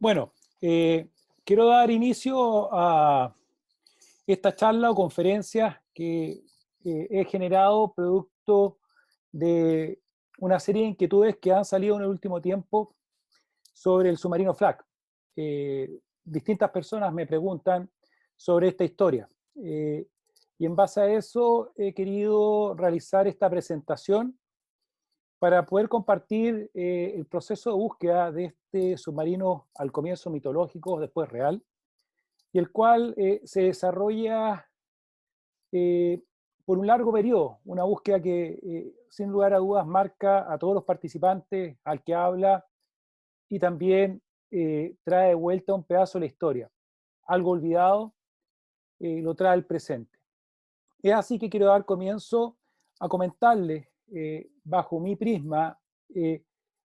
Bueno, quiero dar inicio a esta charla o conferencia que he generado producto de una serie de inquietudes que han salido en el último tiempo sobre el submarino Flak. Distintas personas me preguntan sobre esta historia. Y en base a eso he querido realizar esta presentación para poder compartir el proceso de búsqueda de este submarino al comienzo mitológico, después real, y el cual se desarrolla eh, por un largo periodo, una búsqueda que sin lugar a dudas marca a todos los participantes, al que habla, y también trae de vuelta un pedazo de la historia. Algo olvidado, lo trae al presente. Es así que quiero dar comienzo a comentarles, bajo mi prisma, eh,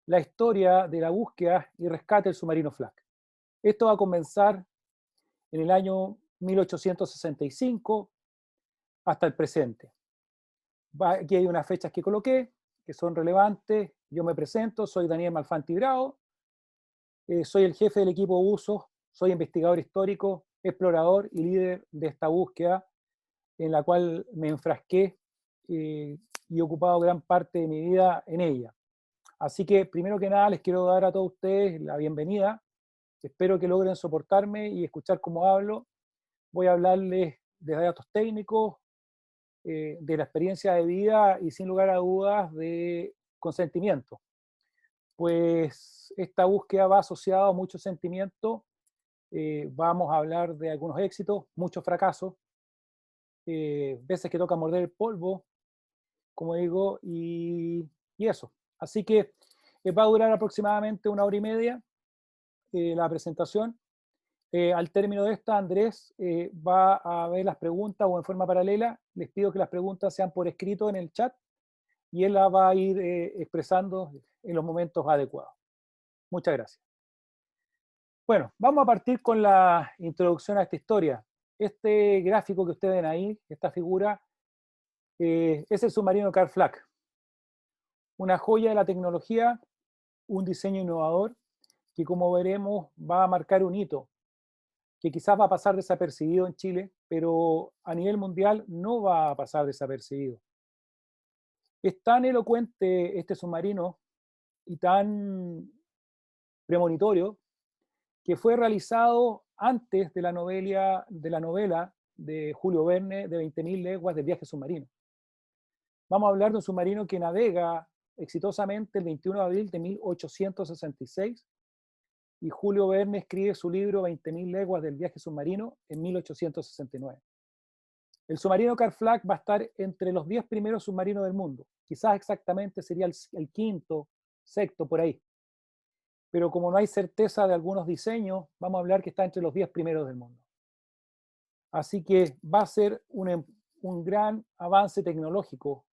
la historia de la búsqueda y rescate del submarino Flak. Esto va a comenzar en el año 1865 hasta el presente. Aquí hay unas fechas que coloqué, que son relevantes. Yo me presento, soy Daniel Malfanti Bravo, soy el jefe del equipo Usos, soy investigador histórico, explorador y líder de esta búsqueda en la cual me enfrasqué y he ocupado gran parte de mi vida en ella. Así que, primero que nada, les quiero dar a todos ustedes la bienvenida. Espero que logren soportarme y escuchar cómo hablo. Voy a hablarles de datos técnicos, de la experiencia de vida y, sin lugar a dudas, de consentimiento. Pues esta búsqueda va asociada a muchos sentimientos. Vamos a hablar de algunos éxitos, muchos fracasos, veces que toca morder el polvo, como digo, y eso. Así que va a durar aproximadamente 1 hora y media la presentación. Al término de esta, Andrés va a ver las preguntas o en forma paralela. Les pido que las preguntas sean por escrito en el chat y él las va a ir expresando en los momentos adecuados. Muchas gracias. Bueno, vamos a partir con la introducción a esta historia. Este gráfico que ustedes ven ahí, esta figura, es el submarino Carl Flak. Una joya de la tecnología, un diseño innovador que, como veremos, va a marcar un hito que quizás va a pasar desapercibido en Chile, pero a nivel mundial no va a pasar desapercibido. Es tan elocuente este submarino y tan premonitorio que fue realizado antes de la novela de Julio Verne de 20.000 leguas del viaje submarino. Vamos a hablar de un submarino que navega exitosamente el 21 de abril de 1866 y Julio Verne escribe su libro 20.000 leguas del viaje submarino en 1869. El submarino Carl Flak va a estar entre los 10 primeros submarinos del mundo. Quizás exactamente sería el quinto, sexto, por ahí. Pero como no hay certeza de algunos diseños, vamos a hablar que está entre los 10 primeros del mundo. Así que va a ser un gran avance tecnológico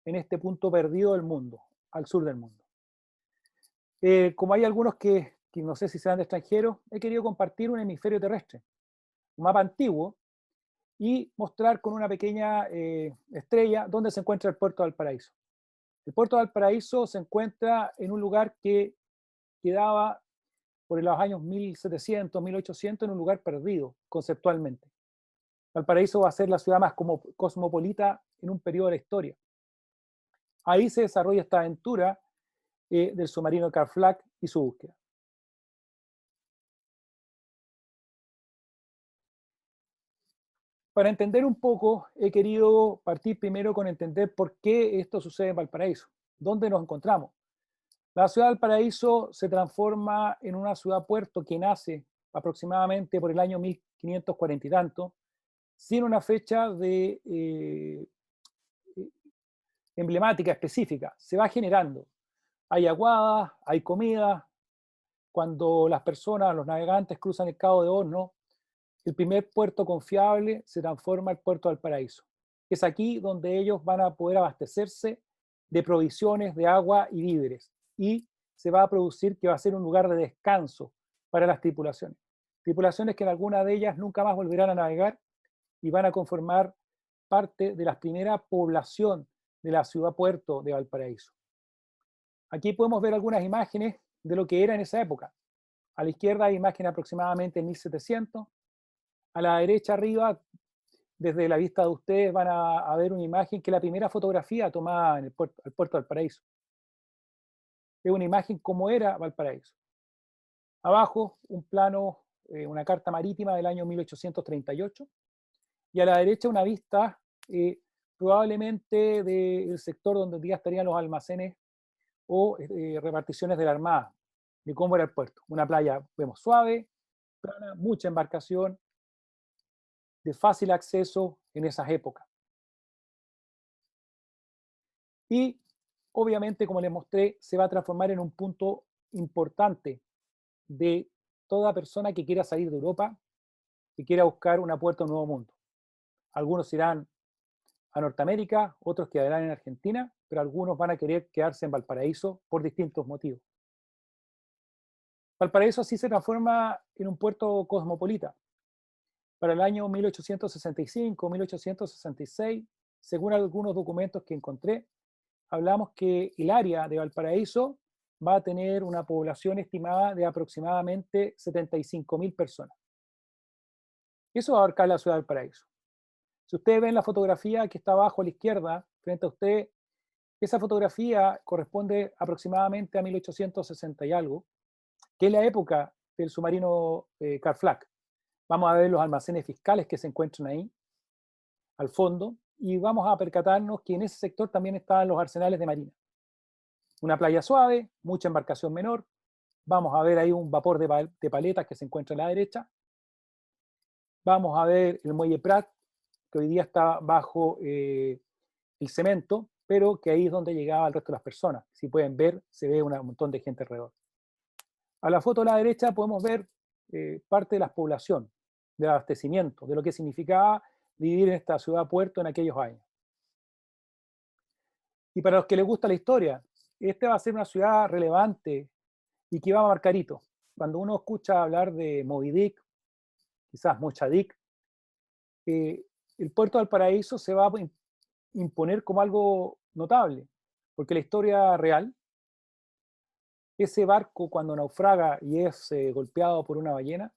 en este punto perdido del mundo, al sur del mundo. Como hay algunos que no sé si sean de extranjeros, he querido compartir un hemisferio terrestre, un mapa antiguo, y mostrar con una pequeña estrella dónde se encuentra el puerto de Valparaíso. El puerto de Valparaíso se encuentra en un lugar que quedaba por los años 1700, 1800, en un lugar perdido conceptualmente. Valparaíso va a ser la ciudad más cosmopolita en un periodo de la historia. Ahí se desarrolla esta aventura del submarino Carl Flak y su búsqueda. Para entender un poco, he querido partir primero con entender por qué esto sucede en Valparaíso. ¿Dónde nos encontramos? La ciudad de Valparaíso se transforma en una ciudad-puerto que nace aproximadamente por el año 1540 y tanto, sin una fecha de emblemática específica. Se va generando. Hay aguadas, hay comida. Cuando las personas, los navegantes cruzan el Cabo de Horno, el primer puerto confiable se transforma en el puerto de Valparaíso. Es aquí donde ellos van a poder abastecerse de provisiones de agua y víveres. Y se va a producir que va a ser un lugar de descanso para las tripulaciones. Tripulaciones que en alguna de ellas nunca más volverán a navegar y van a conformar parte de la primera población de la ciudad-puerto de Valparaíso. Aquí podemos ver algunas imágenes de lo que era en esa época. A la izquierda hay imagen aproximadamente en 1700. A la derecha arriba, desde la vista de ustedes, van a ver una imagen que es la primera fotografía tomada en el puerto de Valparaíso. Es una imagen como era Valparaíso. Abajo, un plano, una carta marítima del año 1838. Y a la derecha una vista probablemente del sector donde hoy día estarían los almacenes o reparticiones de la Armada, de cómo era el puerto. Una playa, vemos, suave, plana, mucha embarcación, de fácil acceso en esas épocas. Y obviamente, como les mostré, se va a transformar en un punto importante de toda persona que quiera salir de Europa, que quiera buscar una puerta a un nuevo mundo. Algunos irán a Norteamérica, otros quedarán en Argentina, pero algunos van a querer quedarse en Valparaíso por distintos motivos. Valparaíso así se transforma en un puerto cosmopolita. Para el año 1865, 1866, según algunos documentos que encontré, hablamos que el área de Valparaíso va a tener una población estimada de aproximadamente 75.000 personas. Eso va a abarcar la ciudad de Valparaíso. Si ustedes ven la fotografía que está abajo a la izquierda, frente a usted, esa fotografía corresponde aproximadamente a 1860 y algo, que es la época del submarino Carl. Vamos a ver los almacenes fiscales que se encuentran ahí, al fondo, y vamos a percatarnos que en ese sector también estaban los arsenales de marina. Una playa suave, mucha embarcación menor. Vamos a ver ahí un vapor de paletas que se encuentra a la derecha. Vamos a ver el muelle Prat, que hoy día está bajo el cemento, pero que ahí es donde llegaba el resto de las personas. Si pueden ver, se ve un montón de gente alrededor. A la foto a la derecha podemos ver parte de la población, del abastecimiento, de lo que significaba vivir en esta ciudad-puerto en aquellos años. Y para los que les gusta la historia, esta va a ser una ciudad relevante y que va a marcar hito. Cuando uno escucha hablar de Moby Dick, quizás Mocha Dick, el puerto de Valparaíso se va a imponer como algo notable, porque la historia real, ese barco cuando naufraga y es golpeado por una ballena,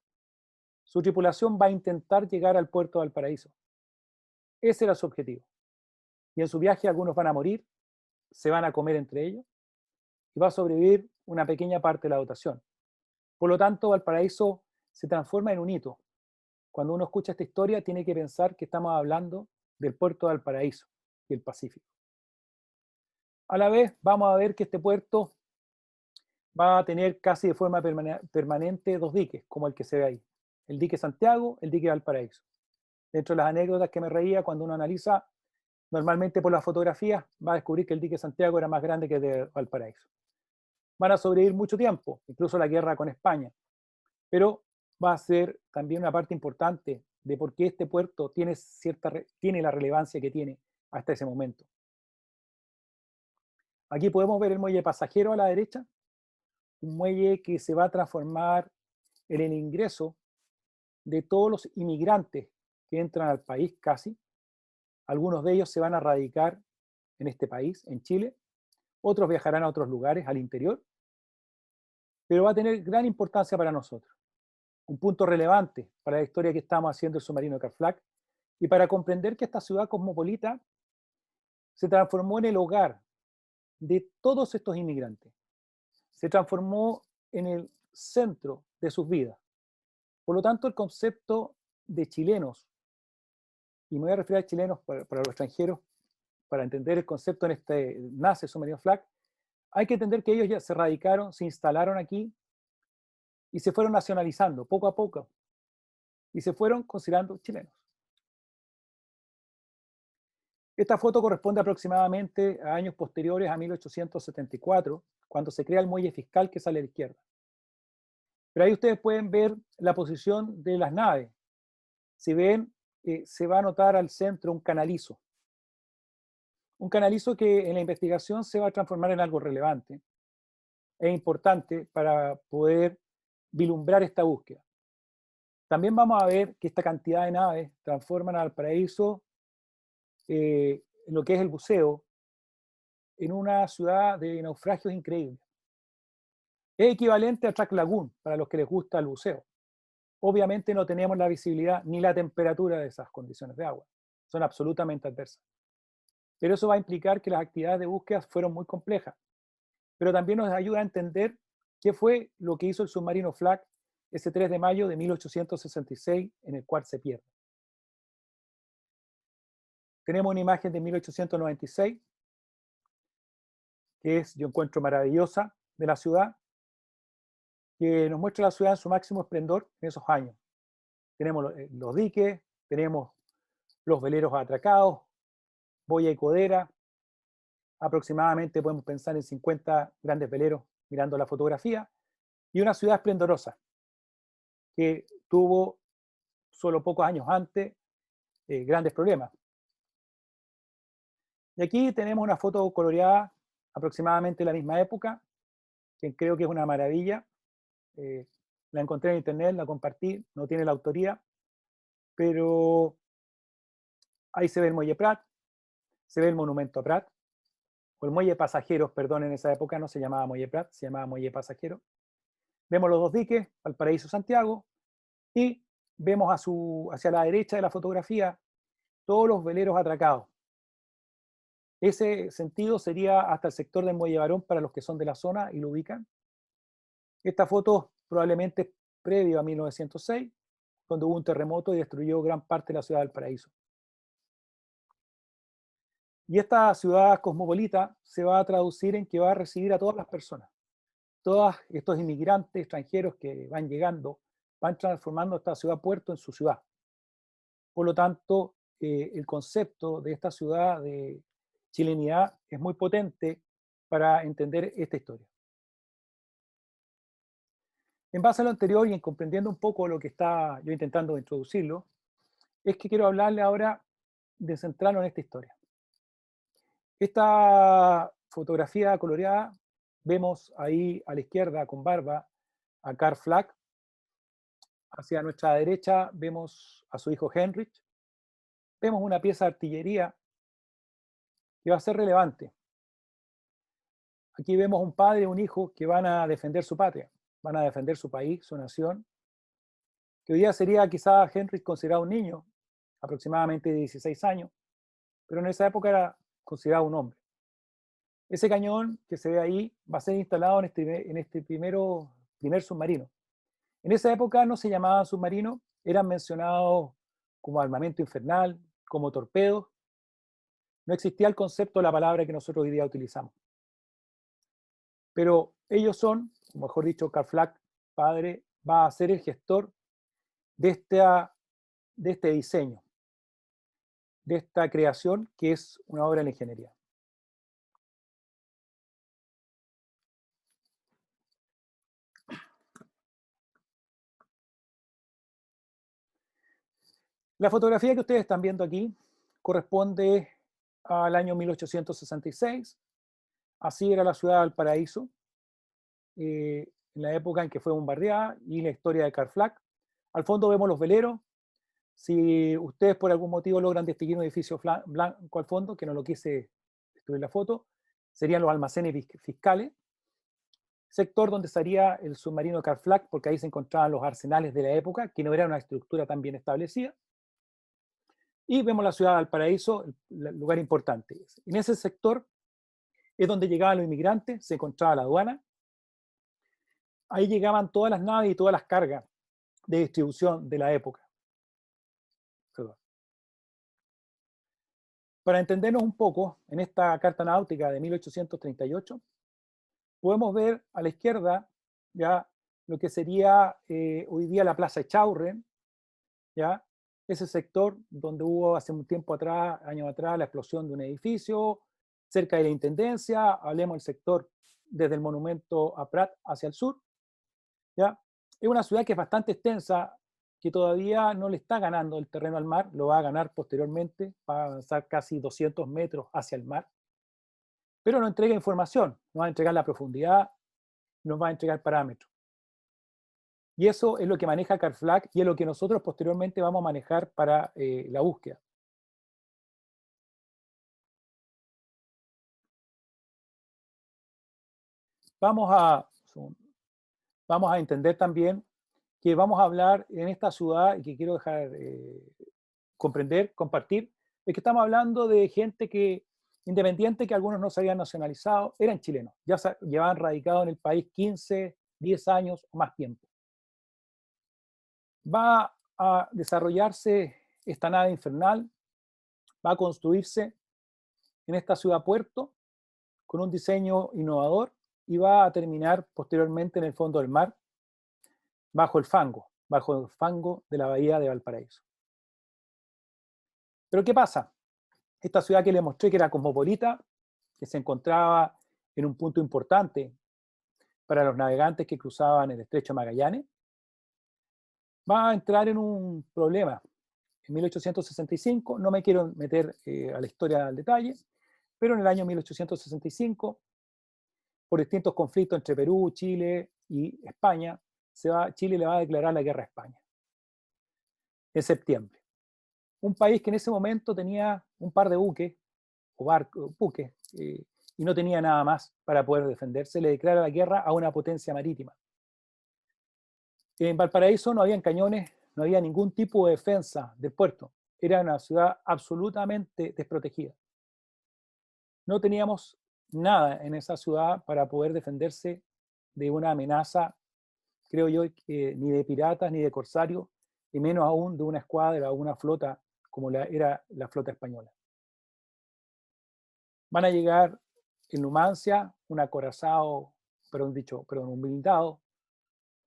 su tripulación va a intentar llegar al puerto de Valparaíso. Ese era su objetivo. Y en su viaje algunos van a morir, se van a comer entre ellos, y va a sobrevivir una pequeña parte de la dotación. Por lo tanto, Valparaíso se transforma en un hito. Cuando uno escucha esta historia, tiene que pensar que estamos hablando del puerto de Valparaíso y el Pacífico. A la vez, vamos a ver que este puerto va a tener casi de forma permanente dos diques, como el que se ve ahí. El dique Santiago, el dique Valparaíso. Dentro de las anécdotas que me reía, cuando uno analiza, normalmente por las fotografías, va a descubrir que el dique Santiago era más grande que el de Valparaíso. Van a sobrevivir mucho tiempo, incluso la guerra con España, pero va a ser también una parte importante de por qué este puerto tiene la relevancia que tiene hasta ese momento. Aquí podemos ver el muelle pasajero a la derecha, un muelle que se va a transformar en el ingreso de todos los inmigrantes que entran al país casi. Algunos de ellos se van a radicar en este país, en Chile, otros viajarán a otros lugares, al interior, pero va a tener gran importancia para nosotros. Un punto relevante para la historia que estamos haciendo el submarino Carl y para comprender que esta ciudad cosmopolita se transformó en el hogar de todos estos inmigrantes. Se transformó en el centro de sus vidas. Por lo tanto, el concepto de chilenos, y me voy a referir a chilenos para los extranjeros, para entender el concepto en este nace Submarino Flag, hay que entender que ellos ya se radicaron, se instalaron aquí y se fueron nacionalizando poco a poco y se fueron considerando chilenos. Esta foto corresponde aproximadamente a años posteriores a 1874, cuando se crea el muelle fiscal que sale a la izquierda. Pero ahí ustedes pueden ver la posición de las naves. Si ven, se va a notar al centro un canalizo. Un canalizo que en la investigación se va a transformar en algo relevante e importante para poder vislumbrar esta búsqueda. También vamos a ver que esta cantidad de naves transforman al Valparaíso en lo que es el buceo en una ciudad de naufragios increíble. Es equivalente a Track Lagoon para los que les gusta el buceo. Obviamente no tenemos la visibilidad ni la temperatura de esas condiciones de agua. Son absolutamente adversas. Pero eso va a implicar que las actividades de búsqueda fueron muy complejas. Pero también nos ayuda a entender qué fue lo que hizo el submarino Flagg ese 3 de mayo de 1866, en el cual se pierde. Tenemos una imagen de 1896, que es, yo encuentro maravillosa, de la ciudad, que nos muestra la ciudad en su máximo esplendor en esos años. Tenemos los diques, tenemos los veleros atracados, boya y codera. Aproximadamente podemos pensar en 50 grandes veleros mirando la fotografía, y una ciudad esplendorosa que tuvo solo pocos años antes grandes problemas. Y aquí tenemos una foto coloreada aproximadamente de la misma época, que creo que es una maravilla. La encontré en internet, la compartí, no tiene la autoría, pero ahí se ve el muelle Prat, se ve el monumento a Prat, o el muelle Pasajeros, perdón, en esa época no se llamaba muelle Prat, se llamaba muelle Pasajeros. Vemos los dos diques, Valparaíso, Santiago, y vemos hacia la derecha de la fotografía todos los veleros atracados. Ese sentido sería hasta el sector del Muelle Barón para los que son de la zona y lo ubican. Esta foto probablemente es previo a 1906, cuando hubo un terremoto y destruyó gran parte de la ciudad del Paraíso. Y esta ciudad cosmopolita se va a traducir en que va a recibir a todas las personas. Todos estos inmigrantes extranjeros que van llegando van transformando esta ciudad puerto en su ciudad. Por lo tanto, el concepto de esta ciudad de chilenidad es muy potente para entender esta historia. En base a lo anterior y en comprendiendo un poco lo que está yo intentando introducirlo, es que quiero hablarle ahora de centrarnos en esta historia. Esta fotografía coloreada, vemos ahí a la izquierda con barba a Carl Flagg. Hacia nuestra derecha vemos a su hijo Heinrich. Vemos una pieza de artillería que va a ser relevante. Aquí vemos un padre y un hijo que van a defender su patria, van a defender su país, su nación, que hoy día sería quizás Heinrich considerado un niño, aproximadamente de 16 años, pero en esa época era considerado un hombre. Ese cañón que se ve ahí va a ser instalado en este primer submarino. En esa época no se llamaban submarinos, eran mencionados como armamento infernal, como torpedos. No existía el concepto de la palabra que nosotros hoy día utilizamos. Pero ellos son, o mejor dicho, Carl Flagg, padre, va a ser el gestor de este diseño, de esta creación que es una obra de la ingeniería. La fotografía que ustedes están viendo aquí corresponde al año 1866. Así era la ciudad de Valparaíso, en la época en que fue bombardeada, y la historia de Carl Flagg. Al fondo vemos los veleros. Si ustedes por algún motivo logran distinguir un edificio blanco al fondo, que no lo quise destruir la foto, serían los almacenes fiscales, sector donde estaría el submarino de Carl Flagg, porque ahí se encontraban los arsenales de la época, que no era una estructura tan bien establecida. Y vemos la ciudad de Valparaíso, el lugar importante. En ese sector es donde llegaban los inmigrantes, se encontraba la aduana. Ahí llegaban todas las naves y todas las cargas de distribución de la época. Perdón. Para entendernos un poco, en esta carta náutica de 1838, podemos ver a la izquierda ya lo que sería hoy día la Plaza Echaurren, ya ese sector donde hubo hace un tiempo atrás, años atrás, la explosión de un edificio, cerca de la Intendencia. Hablemos del sector desde el monumento a Prat hacia el sur, ¿ya? Es una ciudad que es bastante extensa, que todavía no le está ganando el terreno al mar, lo va a ganar posteriormente, va a avanzar casi 200 metros hacia el mar, pero no entrega información, no va a entregar la profundidad, nos va a entregar parámetros. Y eso es lo que maneja Carl Flagg y es lo que nosotros posteriormente vamos a manejar para la búsqueda. Vamos a vamos a entender también que vamos a hablar en esta ciudad, y que quiero dejar comprender, compartir, es que estamos hablando de gente que, independiente que algunos no se habían nacionalizado, eran chilenos, ya llevaban radicado en el país 15, 10 años o más tiempo. Va a desarrollarse esta nave infernal, va a construirse en esta ciudad puerto con un diseño innovador y va a terminar posteriormente en el fondo del mar, bajo el fango de la bahía de Valparaíso. Pero ¿qué pasa? Esta ciudad que les mostré, que era cosmopolita, que se encontraba en un punto importante para los navegantes que cruzaban el estrecho de Magallanes, va a entrar en un problema. En 1865, no me quiero meter a la historia al detalle, pero en el año 1865, por distintos conflictos entre Perú, Chile y España, Chile le va a declarar la guerra a España en septiembre. Un país que en ese momento tenía un par de buques, y no tenía nada más para poder defenderse, le declara la guerra a una potencia marítima. En Valparaíso no habían cañones, no había ningún tipo de defensa del puerto. Era una ciudad absolutamente desprotegida. No teníamos nada en esa ciudad para poder defenderse de una amenaza, creo yo, ni de piratas, ni de corsarios, y menos aún de una escuadra o una flota como era la flota española. Van a llegar en Numancia un acorazado, un blindado,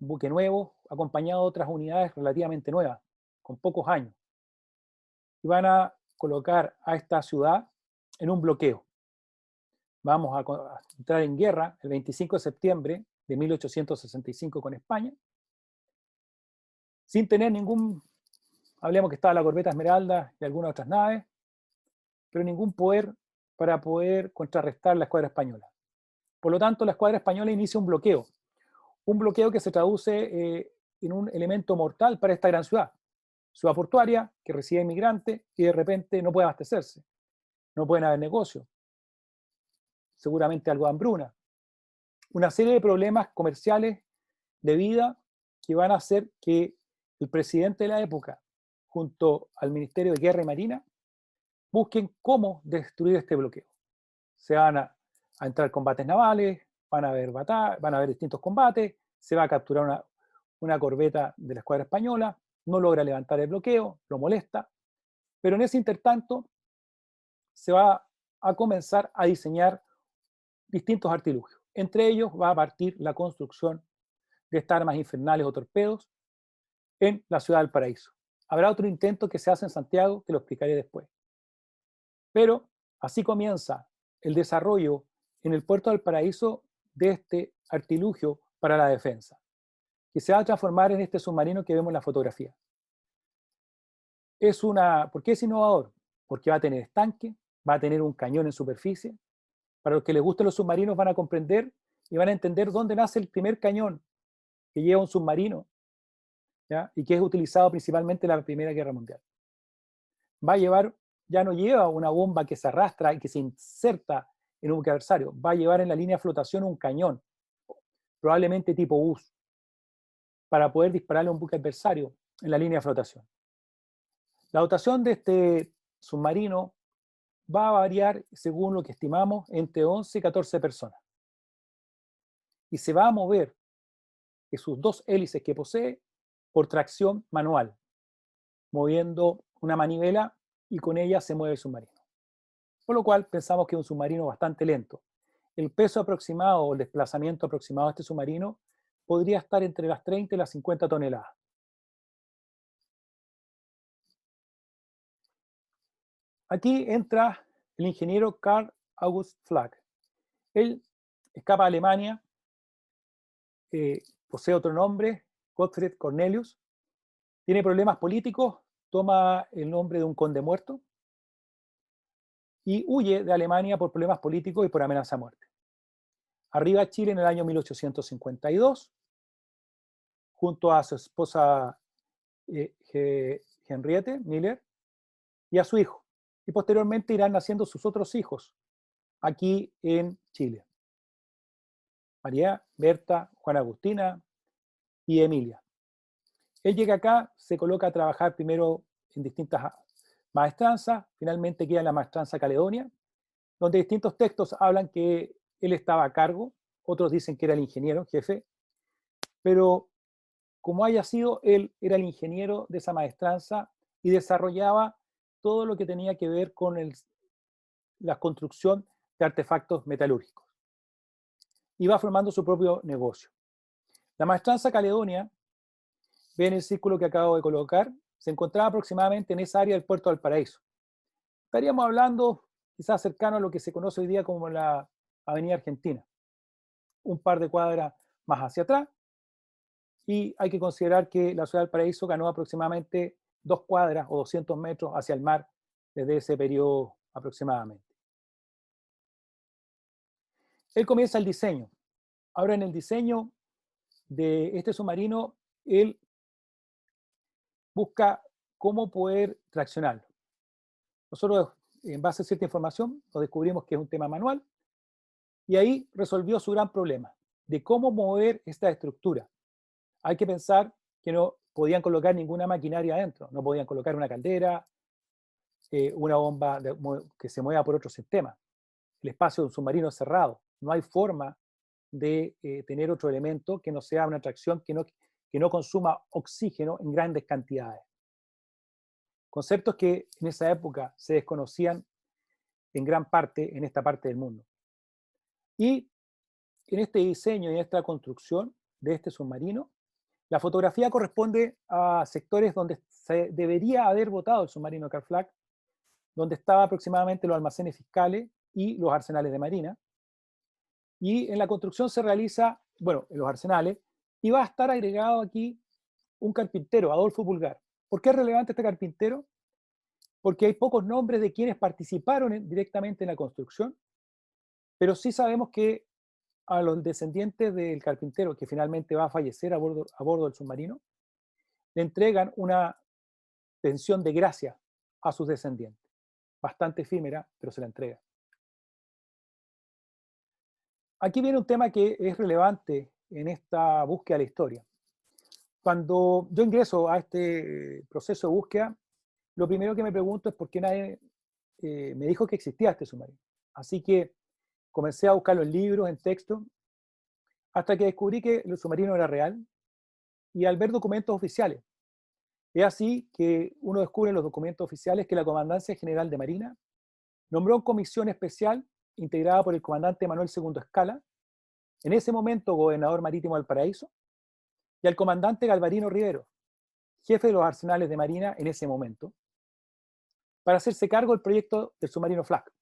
un buque nuevo, acompañado de otras unidades relativamente nuevas, con pocos años. Y van a colocar a esta ciudad en un bloqueo. Vamos a entrar en guerra el 25 de septiembre de 1865 con España, sin tener hablemos que estaba la corbeta Esmeralda y algunas otras naves, pero ningún poder para poder contrarrestar la escuadra española. Por lo tanto, la escuadra española inicia un bloqueo que se traduce en un elemento mortal para esta gran ciudad portuaria que recibe inmigrantes y de repente no puede abastecerse, no pueden haber negocios, seguramente algo de hambruna, una serie de problemas comerciales de vida que van a hacer que el presidente de la época, junto al Ministerio de Guerra y Marina, busquen cómo destruir este bloqueo. Se van a entrar combates navales, van a haber distintos combates, se va a capturar una corbeta de la escuadra española, no logra levantar el bloqueo, lo molesta, pero en ese intertanto se va a comenzar a diseñar distintos artilugios. Entre ellos va a partir la construcción de estas armas infernales o torpedos en la ciudad del Paraíso. Habrá otro intento que se hace en Santiago, que lo explicaré después. Pero así comienza el desarrollo en el puerto del Paraíso de este artilugio para la defensa, que se va a transformar en este submarino que vemos en la fotografía. ¿Por qué es innovador? Porque va a tener estanque, va a tener un cañón en superficie. Para los que les gusten los submarinos van a comprender y van a entender dónde nace el primer cañón que lleva un submarino, ¿ya? Y que es utilizado principalmente en la Primera Guerra Mundial. Ya no lleva una bomba que se arrastra y que se inserta en un buque adversario, va a llevar en la línea de flotación un cañón, probablemente tipo bus, para poder dispararle a un buque adversario en la línea de flotación. La dotación de este submarino va a variar, según lo que estimamos, entre 11 y 14 personas. Y se va a mover de sus dos hélices que posee por tracción manual, moviendo una manivela y con ella se mueve el submarino. Por lo cual pensamos que es un submarino bastante lento. El peso aproximado o el desplazamiento aproximado de este submarino podría estar entre las 30 y las 50 toneladas. Aquí entra el ingeniero Carl August Flagg. Él escapa a Alemania, posee otro nombre, Gottfried Cornelius, tiene problemas políticos, toma el nombre de un conde muerto y huye de Alemania por problemas políticos y por amenaza de muerte. Arriba a Chile en el año 1852, junto a su esposa Henriette Miller y a su hijo. Y posteriormente irán naciendo sus otros hijos aquí en Chile. María, Berta, Juana Agustina, y Emilia. Él llega acá, se coloca a trabajar primero en distintas maestranzas, finalmente queda en la maestranza Caledonia, donde distintos textos hablan que él estaba a cargo, otros dicen que era el ingeniero, jefe, pero como haya sido, él era el ingeniero de esa maestranza y desarrollaba todo lo que tenía que ver con la construcción de artefactos metalúrgicos. Iba formando su propio negocio. La maestranza Caledonia, ven el círculo que acabo de colocar, se encontraba aproximadamente en esa área del puerto de Valparaíso. Estaríamos hablando quizás cercano a lo que se conoce hoy día como la Avenida Argentina, un par de cuadras más hacia atrás, y hay que considerar que la ciudad de Valparaíso ganó aproximadamente 2 cuadras o 200 metros hacia el mar desde ese periodo aproximadamente. Él comienza el diseño. Ahora en el diseño de este submarino, él busca cómo poder traccionarlo. Nosotros, en base a cierta información, nos descubrimos que es un tema manual y ahí resolvió su gran problema de cómo mover esta estructura. Hay que pensar que no podían colocar ninguna maquinaria adentro, no podían colocar una caldera, una bomba que se mueva por otro sistema. El espacio de un submarino es cerrado, no hay forma de tener otro elemento que no sea una tracción que no consuma oxígeno en grandes cantidades. Conceptos que en esa época se desconocían en gran parte en esta parte del mundo. Y en este diseño y en esta construcción de este submarino, la fotografía corresponde a sectores donde se debería haber botado el submarino Carl donde estaban aproximadamente los almacenes fiscales y los arsenales de marina. Y en la construcción se realiza, bueno, en los arsenales, y va a estar agregado aquí un carpintero, Adolfo Pulgar. ¿Por qué es relevante este carpintero? Porque hay pocos nombres de quienes participaron directamente en la construcción, pero sí sabemos que a los descendientes del carpintero, que finalmente va a fallecer a bordo del submarino, le entregan una pensión de gracia a sus descendientes. Bastante efímera, pero se la entrega. Aquí viene un tema que es relevante en esta búsqueda de la historia. Cuando yo ingreso a este proceso de búsqueda, lo primero que me pregunto es por qué nadie me dijo que existía este submarino. Así que comencé a buscarlo en libros, en textos, hasta que descubrí que el submarino era real y al ver documentos oficiales. Es así que uno descubre en los documentos oficiales que la Comandancia General de Marina nombró una comisión especial integrada por el comandante Manuel II Escala, en ese momento gobernador marítimo del Paraíso, y al comandante Galvarino Rivero, jefe de los arsenales de Marina en ese momento, para hacerse cargo del proyecto del submarino Flak.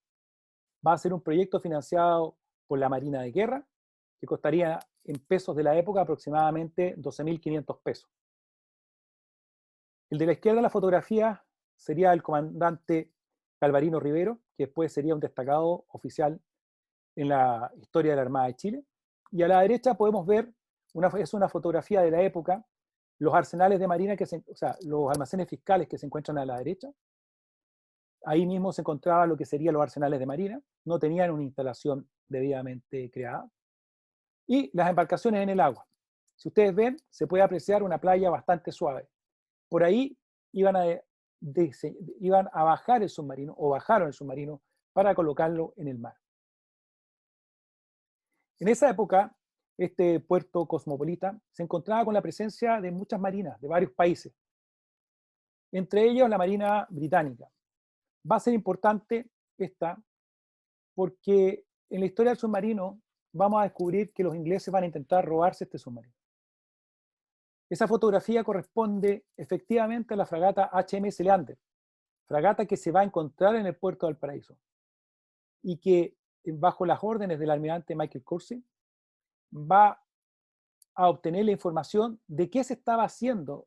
Va a ser un proyecto financiado por la Marina de Guerra, que costaría en pesos de la época aproximadamente 12.500 pesos. El de la izquierda de la fotografía sería el comandante Galvarino Rivero, que después sería un destacado oficial en la historia de la Armada de Chile. Y a la derecha podemos ver, es una fotografía de la época, los arsenales de marina, o sea, los almacenes fiscales que se encuentran a la derecha. Ahí mismo se encontraban lo que serían los arsenales de marina, no tenían una instalación debidamente creada. Y las embarcaciones en el agua. Si ustedes ven, se puede apreciar una playa bastante suave. Por ahí iban a bajar el submarino, o bajaron el submarino, para colocarlo en el mar. En esa época, este puerto cosmopolita se encontraba con la presencia de muchas marinas de varios países, entre ellos la Marina Británica. Va a ser importante esta porque en la historia del submarino vamos a descubrir que los ingleses van a intentar robarse este submarino. Esa fotografía corresponde efectivamente a la fragata HMS Leander, fragata que se va a encontrar en el puerto de Valparaíso y que, bajo las órdenes del almirante Michael Coursey, va a obtener la información de qué se estaba haciendo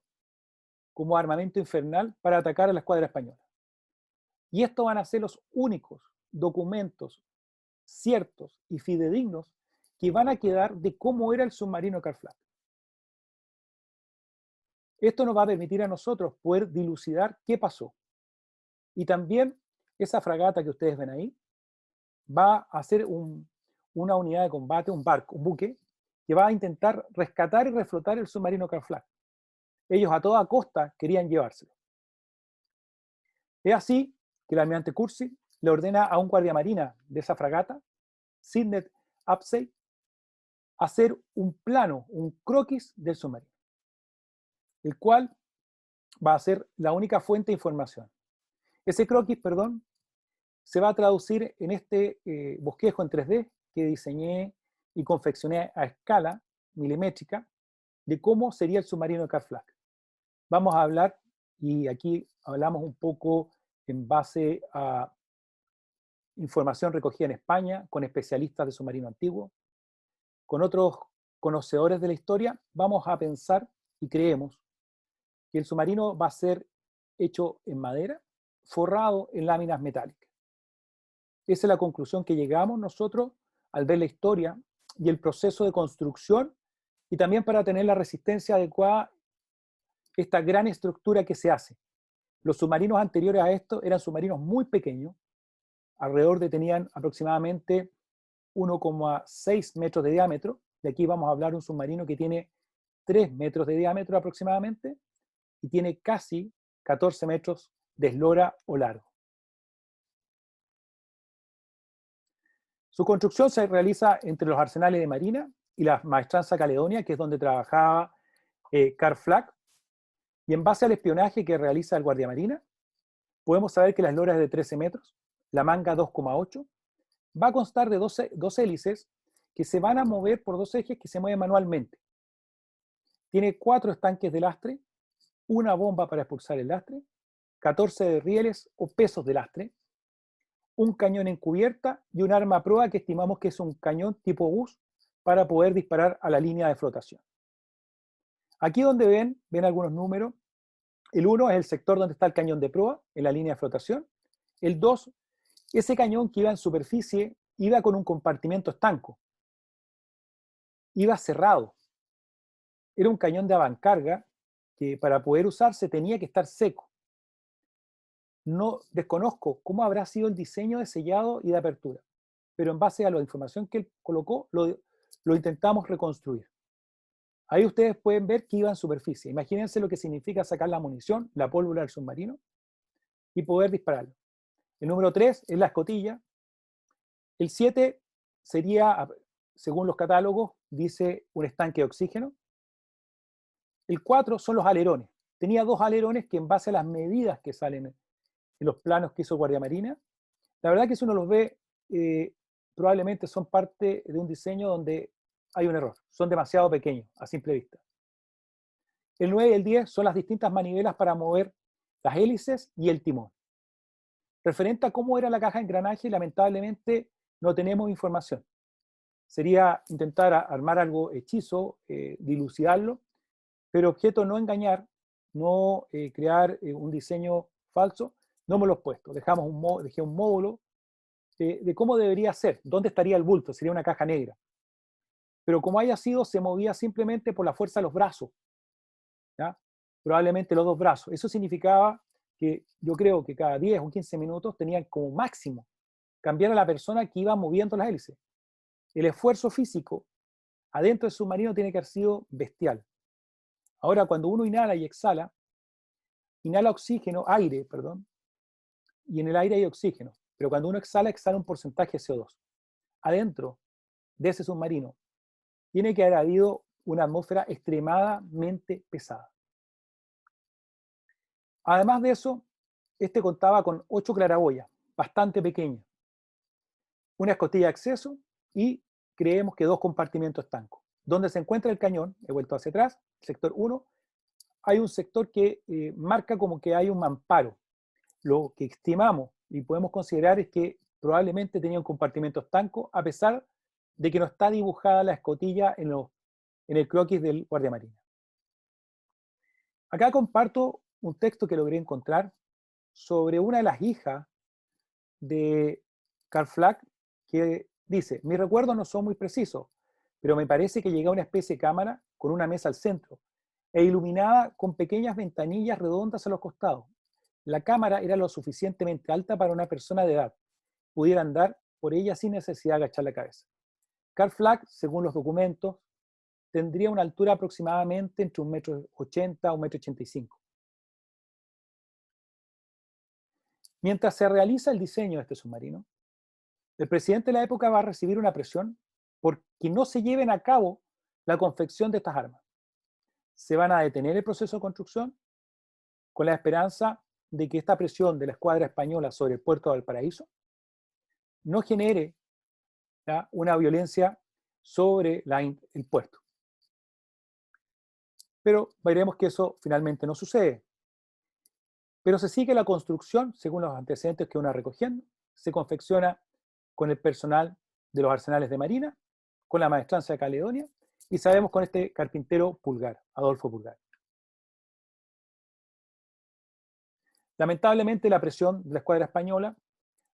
como armamento infernal para atacar a la escuadra española. Y estos van a ser los únicos documentos ciertos y fidedignos que van a quedar de cómo era el submarino Carl Flagg. Esto nos va a permitir a nosotros poder dilucidar qué pasó. Y también esa fragata que ustedes ven ahí va a ser una unidad de combate, un barco, un buque, que va a intentar rescatar y reflotar el submarino Carl Flagg. Ellos a toda costa querían llevárselo. Es así que el almirante Curcy le ordena a un guardiamarina de esa fragata, Sidney Apsey, hacer un plano, un croquis del submarino, el cual va a ser la única fuente de información. Ese croquis, perdón, se va a traducir en este bosquejo en 3D que diseñé y confeccioné a escala milimétrica de cómo sería el submarino de Carl Flagg. Vamos a hablar, y aquí hablamos un poco en base a información recogida en España, con especialistas de submarino antiguo, con otros conocedores de la historia, vamos a pensar y creemos que el submarino va a ser hecho en madera, forrado en láminas metálicas. Esa es la conclusión que llegamos nosotros al ver la historia y el proceso de construcción, y también para tener la resistencia adecuada a esta gran estructura que se hace. Los submarinos anteriores a esto eran submarinos muy pequeños, tenían aproximadamente 1,6 metros de diámetro, y aquí vamos a hablar de un submarino que tiene 3 metros de diámetro aproximadamente, y tiene casi 14 metros de eslora o largo. Su construcción se realiza entre los arsenales de Marina y la Maestranza Caledonia, que es donde trabajaba Carl Flagg, y en base al espionaje que realiza el Guardiamarina, podemos saber que la eslora es de 13 metros, la manga 2,8, va a constar de dos hélices que se van a mover por dos ejes que se mueven manualmente. Tiene 4 estanques de lastre, una bomba para expulsar el lastre, 14 de rieles o pesos de lastre, un cañón en cubierta y un arma a prueba que estimamos que es un cañón tipo bus para poder disparar a la línea de flotación. Aquí donde ven algunos números. El 1 es el sector donde está el cañón de proa, en la línea de flotación. El 2, ese cañón que iba en superficie, iba con un compartimiento estanco. Iba cerrado. Era un cañón de avancarga que para poder usarse tenía que estar seco. No desconozco cómo habrá sido el diseño de sellado y de apertura, pero en base a la información que él colocó, lo intentamos reconstruir. Ahí ustedes pueden ver que iba en superficie. Imagínense lo que significa sacar la munición, la pólvora del submarino, y poder dispararlo. El número 3 es la escotilla. El 7 sería, según los catálogos, dice un estanque de oxígeno. El 4 son los alerones. Tenía 2 alerones que en base a las medidas que salen en los planos que hizo Guardiamarina, la verdad que si uno los ve, probablemente son parte de un diseño donde hay un error. Son demasiado pequeños a simple vista. El 9 y el 10 son las distintas manivelas para mover las hélices y el timón. Referente a cómo era la caja de engranaje, lamentablemente no tenemos información. Sería intentar armar algo hechizo, dilucidarlo, pero objeto no engañar, no crear un diseño falso, no hemos los puesto. Dejé un módulo de cómo debería ser, dónde estaría el bulto, sería una caja negra. Pero como haya sido, se movía simplemente por la fuerza de los brazos, ¿ya? Probablemente los 2 brazos. Eso significaba que yo creo que cada 10 o 15 minutos tenían como máximo cambiar a la persona que iba moviendo las hélices. El esfuerzo físico adentro del submarino tiene que haber sido bestial. Ahora, cuando uno inhala y exhala, inhala aire, y en el aire hay oxígeno, pero cuando uno exhala un porcentaje de CO2. Adentro de ese submarino tiene que haber habido una atmósfera extremadamente pesada. Además de eso, este contaba con 8 claraboyas, bastante pequeñas, una escotilla de acceso y creemos que 2 compartimientos estancos. Donde se encuentra el cañón, he vuelto hacia atrás, sector 1, hay un sector que marca como que hay un mamparo. Lo que estimamos y podemos considerar es que probablemente tenía un compartimento estanco, a pesar de que no está dibujada la escotilla en el croquis del Guardiamarina. Acá comparto un texto que logré encontrar sobre una de las hijas de Carl Flagg, que dice: mis recuerdos no son muy precisos, pero me parece que llegué a una especie de cámara con una mesa al centro e iluminada con pequeñas ventanillas redondas a los costados. La cámara era lo suficientemente alta para una persona de edad pudiera andar por ella sin necesidad de agachar la cabeza. Carl Flagg, según los documentos, tendría una altura aproximadamente entre 1,80 m a 1,85 m. Mientras se realiza el diseño de este submarino, el presidente de la época va a recibir una presión porque no se lleven a cabo la confección de estas armas. Se van a detener el proceso de construcción con la esperanza de que esta presión de la escuadra española sobre el puerto de Valparaíso no genere, ¿ya?, una violencia sobre el puerto. Pero veremos que eso finalmente no sucede. Pero se sigue la construcción, según los antecedentes que uno va recogiendo, se confecciona con el personal de los arsenales de Marina, con la Maestranza de Caledonia, y sabemos con este carpintero Pulgar, Adolfo Pulgar. Lamentablemente, la presión de la escuadra española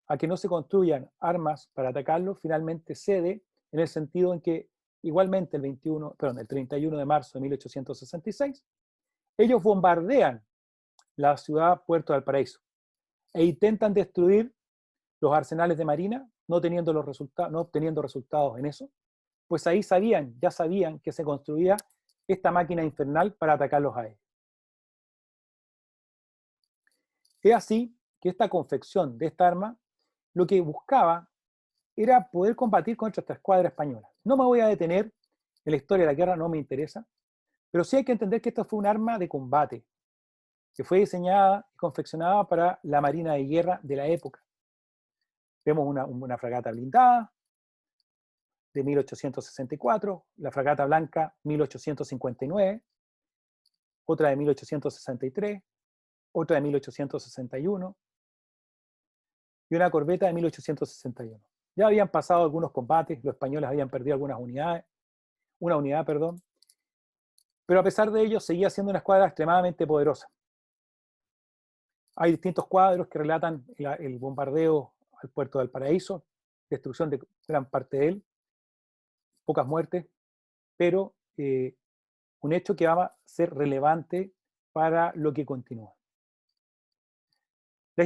a que no se construyan armas para atacarlo finalmente cede, en el sentido en que igualmente el 31 de marzo de 1866, ellos bombardean la ciudad Puerto de Valparaíso e intentan destruir los arsenales de Marina, no obteniendo resultados en eso, pues ahí ya sabían que se construía esta máquina infernal para atacarlos a ellos. Es así que esta confección de esta arma lo que buscaba era poder combatir contra esta escuadra española. No me voy a detener en la historia de la guerra, no me interesa, pero sí hay que entender que esto fue un arma de combate, que fue diseñada y confeccionada para la Marina de Guerra de la época. Vemos una fragata blindada de 1864, la fragata blanca 1859, otra de 1863, otra de 1861 y una corbeta de 1861. Ya habían pasado algunos combates, los españoles habían perdido una unidad, pero a pesar de ello seguía siendo una escuadra extremadamente poderosa. Hay distintos cuadros que relatan el bombardeo al puerto de Valparaíso, destrucción de gran parte de él, pocas muertes, pero un hecho que va a ser relevante para lo que continúa. La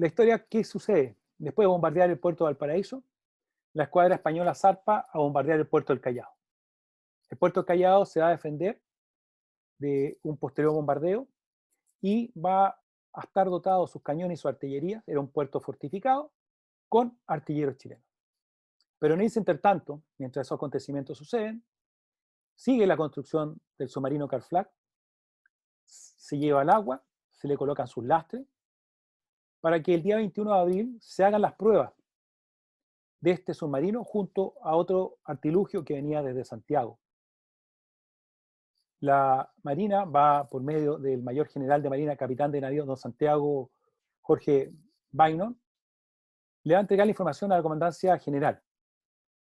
historia ¿qué sucede? Después de bombardear el puerto de Valparaíso, la escuadra española zarpa a bombardear el puerto del Callao. El puerto del Callao se va a defender de un posterior bombardeo y va a estar dotado sus cañones y su artillería, era un puerto fortificado, con artilleros chilenos. Pero en ese intertanto, mientras esos acontecimientos suceden, sigue la construcción del submarino Carl se lleva al agua, se le colocan sus lastres, para que el día 21 de abril se hagan las pruebas de este submarino junto a otro artilugio que venía desde Santiago. La Marina va, por medio del mayor general de Marina, capitán de navío, don Santiago Jorge Bainon, le va a entregar la información a la comandancia general.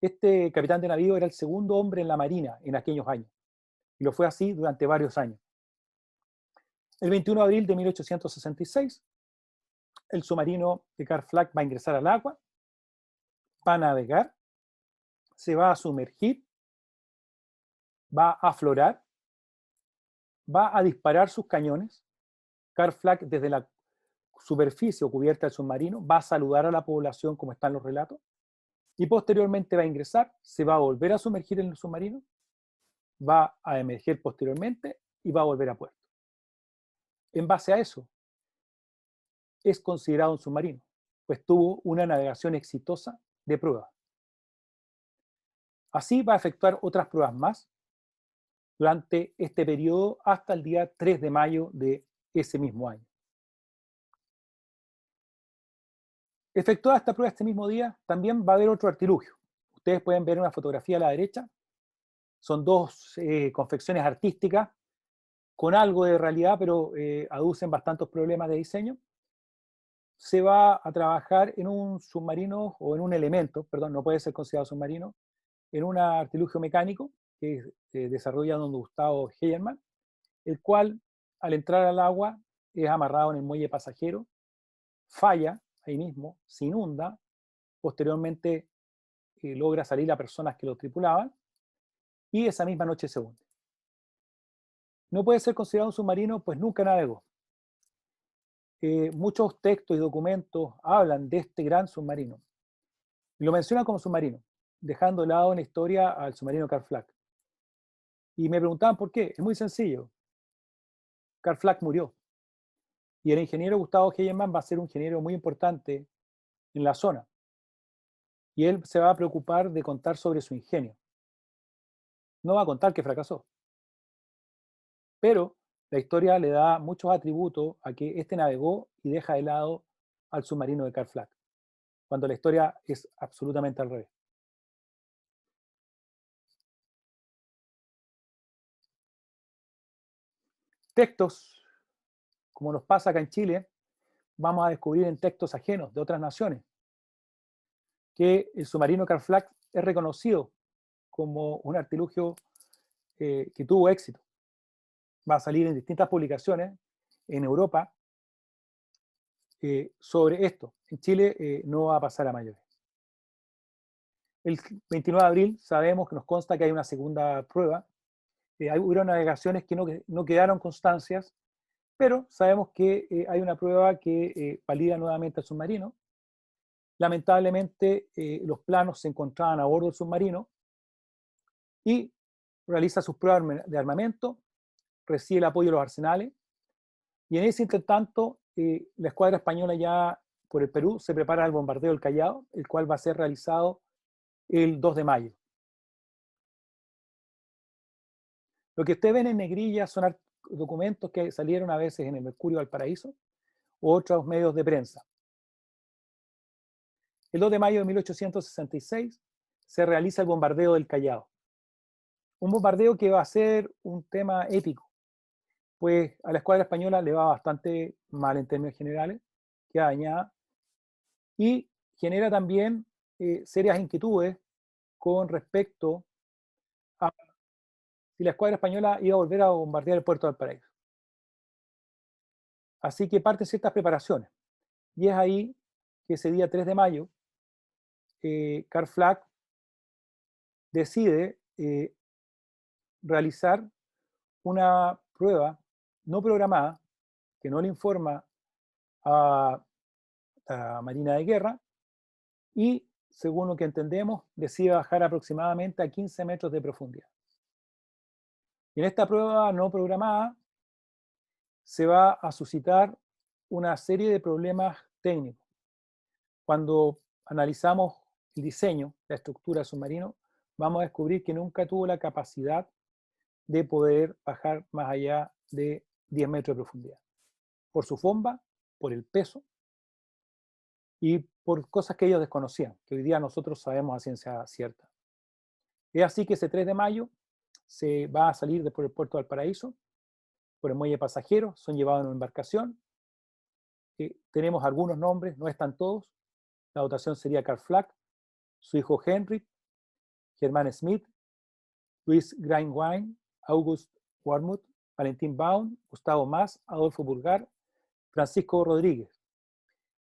Este capitán de navío era el segundo hombre en la Marina en aquellos años, y lo fue así durante varios años. El 21 de abril de 1866, el submarino de Carl Flagg va a ingresar al agua, va a navegar, se va a sumergir, va a aflorar, va a disparar sus cañones. Carl Flagg, desde la superficie o cubierta del submarino, va a saludar a la población como están los relatos, y posteriormente va a ingresar, se va a volver a sumergir en el submarino, va a emerger posteriormente y va a volver a puerto. En base a eso, es considerado un submarino, pues tuvo una navegación exitosa de prueba. Así va a efectuar otras pruebas más durante este periodo hasta el día 3 de mayo de ese mismo año. Efectuada esta prueba este mismo día, también va a haber otro artilugio. Ustedes pueden ver una fotografía a la derecha. Son dos confecciones artísticas con algo de realidad, pero aducen bastantes problemas de diseño. Se va a trabajar en un submarino o en un elemento, perdón, no puede ser considerado submarino, en un artilugio mecánico que es desarrollado don Gustavo Heyermann, el cual al entrar al agua es amarrado en el muelle pasajero, falla ahí mismo, se inunda, posteriormente logra salir a personas que lo tripulaban y esa misma noche se hunde. No puede ser considerado un submarino, pues nunca navegó. Muchos textos y documentos hablan de este gran submarino, Lo menciona como submarino, dejando de lado en la historia al submarino Carl Flagg. Y me preguntaban por qué. Es muy sencillo. Carl Flagg murió. Y el ingeniero Gustavo Hegemann va a ser un ingeniero muy importante en la zona. Y él se va a preocupar de contar sobre su ingenio. No va a contar que fracasó. Pero la historia le da muchos atributos a que este navegó y deja de lado al submarino de Carl Flagg, cuando la historia es absolutamente al revés. Textos, como nos pasa acá en Chile, vamos a descubrir en textos ajenos de otras naciones que el submarino Carl Flagg es reconocido como un artilugio que tuvo éxito. Va a salir en distintas publicaciones en Europa sobre esto. En Chile no va a pasar a mayores. El 29 de abril sabemos que nos consta que hay una segunda prueba. Hubo navegaciones que no quedaron constancias, pero sabemos que hay una prueba que valida nuevamente el submarino. Lamentablemente, los planos se encontraban a bordo del submarino y realiza sus pruebas de armamento, recibe el apoyo de los arsenales, y en ese intertanto, la escuadra española ya por el Perú se prepara el bombardeo del Callao, el cual va a ser realizado el 2 de mayo. Lo que ustedes ven en negrilla son documentos que salieron a veces en el Mercurio Valparaíso u otros medios de prensa. El 2 de mayo de 1866 se realiza el bombardeo del Callao. Un bombardeo que va a ser un tema épico, pues a la escuadra española le va bastante mal en términos generales, queda dañada, y genera también serias inquietudes con respecto a si la escuadra española iba a volver a bombardear el puerto de Valparaíso. Así que parten ciertas preparaciones, y es ahí que ese día 3 de mayo, Carl Flagg decide realizar una prueba no programada que no le informa a la Marina de Guerra y, según lo que entendemos, decide bajar aproximadamente a 15 metros de profundidad. Y en esta prueba no programada se va a suscitar una serie de problemas técnicos. Cuando analizamos el diseño, la estructura del submarino, vamos a descubrir que nunca tuvo la capacidad de poder bajar más allá de 10 metros de profundidad. Por su bomba, por el peso y por cosas que ellos desconocían, que hoy día nosotros sabemos a ciencia cierta. Es así que ese 3 de mayo se va a salir por el puerto de Valparaíso, por el muelle pasajero, son llevados en una embarcación. Tenemos algunos nombres, no están todos. La dotación sería Carl Flagg, su hijo Henry, Germán Smith, Luis Greinwein, August Warmuth, Valentín Baum, Gustavo Mas, Adolfo Pulgar, Francisco Rodríguez.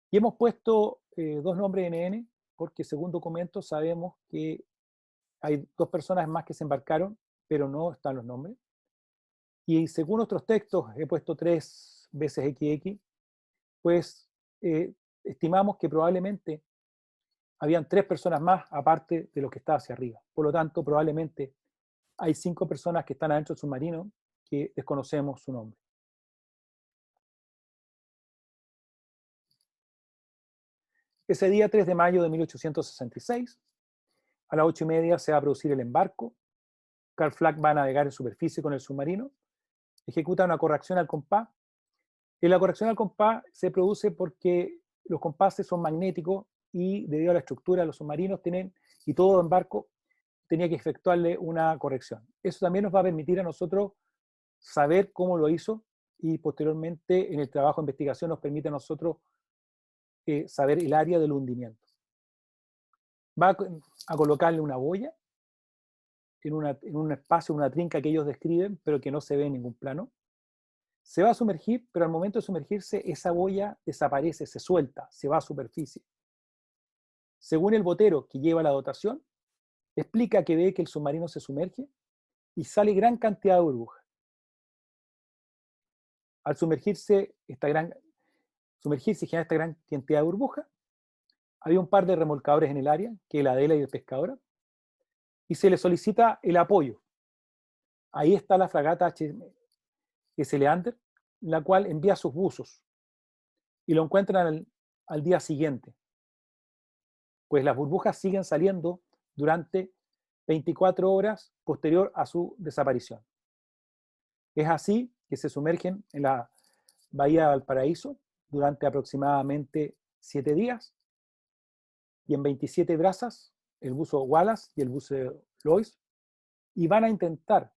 Y hemos puesto dos nombres NN porque según documentos sabemos que hay dos personas más que se embarcaron, pero no están los nombres. Y según otros textos, he puesto 3 veces XX, pues estimamos que probablemente habían 3 personas más aparte de lo que está hacia arriba. Por lo tanto, probablemente hay 5 personas que están adentro del submarino que desconocemos su nombre. Ese día 3 de mayo de 1866, a las 8:30 se va a producir el embarco. Carl Flagg va a navegar en superficie con el submarino, ejecuta una corrección al compás. Y la corrección al compás se produce porque los compases son magnéticos y debido a la estructura de los submarinos y todo embarco tenía que efectuarle una corrección. Eso también nos va a permitir a nosotros saber cómo lo hizo y posteriormente en el trabajo de investigación nos permite a nosotros saber el área del hundimiento. Va a colocarle una boya en un espacio, una trinca que ellos describen, pero que no se ve en ningún plano. Se va a sumergir, pero al momento de sumergirse, esa boya desaparece, se suelta, se va a superficie. Según el botero que lleva la dotación, explica que ve que el submarino se sumerge y sale gran cantidad de burbujas. Al sumergirse, sumergirse genera esta gran cantidad de burbujas Había un par de remolcadores en el área, que es la Adela y el Pescadora, y se le solicita el apoyo. Ahí está la fragata HMS Leander, la cual envía sus buzos y lo encuentran al día siguiente, pues las burbujas siguen saliendo durante 24 horas posterior a su desaparición. Es así que se sumergen en la bahía de Valparaíso durante aproximadamente 7 días y en 27 brazas el buzo Wallace y el buzo Lois, y van a intentar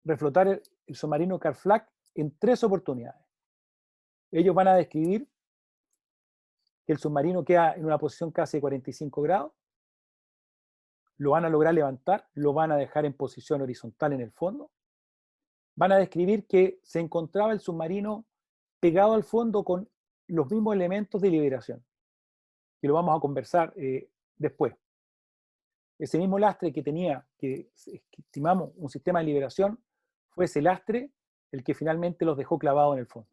reflotar el submarino Carflac en 3 oportunidades. Ellos van a describir que el submarino queda en una posición casi de 45 grados, lo van a lograr levantar, lo van a dejar en posición horizontal en el fondo, van a describir que se encontraba el submarino pegado al fondo con los mismos elementos de liberación, que lo vamos a conversar después. Ese mismo lastre que tenía, que estimamos un sistema de liberación, fue ese lastre el que finalmente los dejó clavados en el fondo.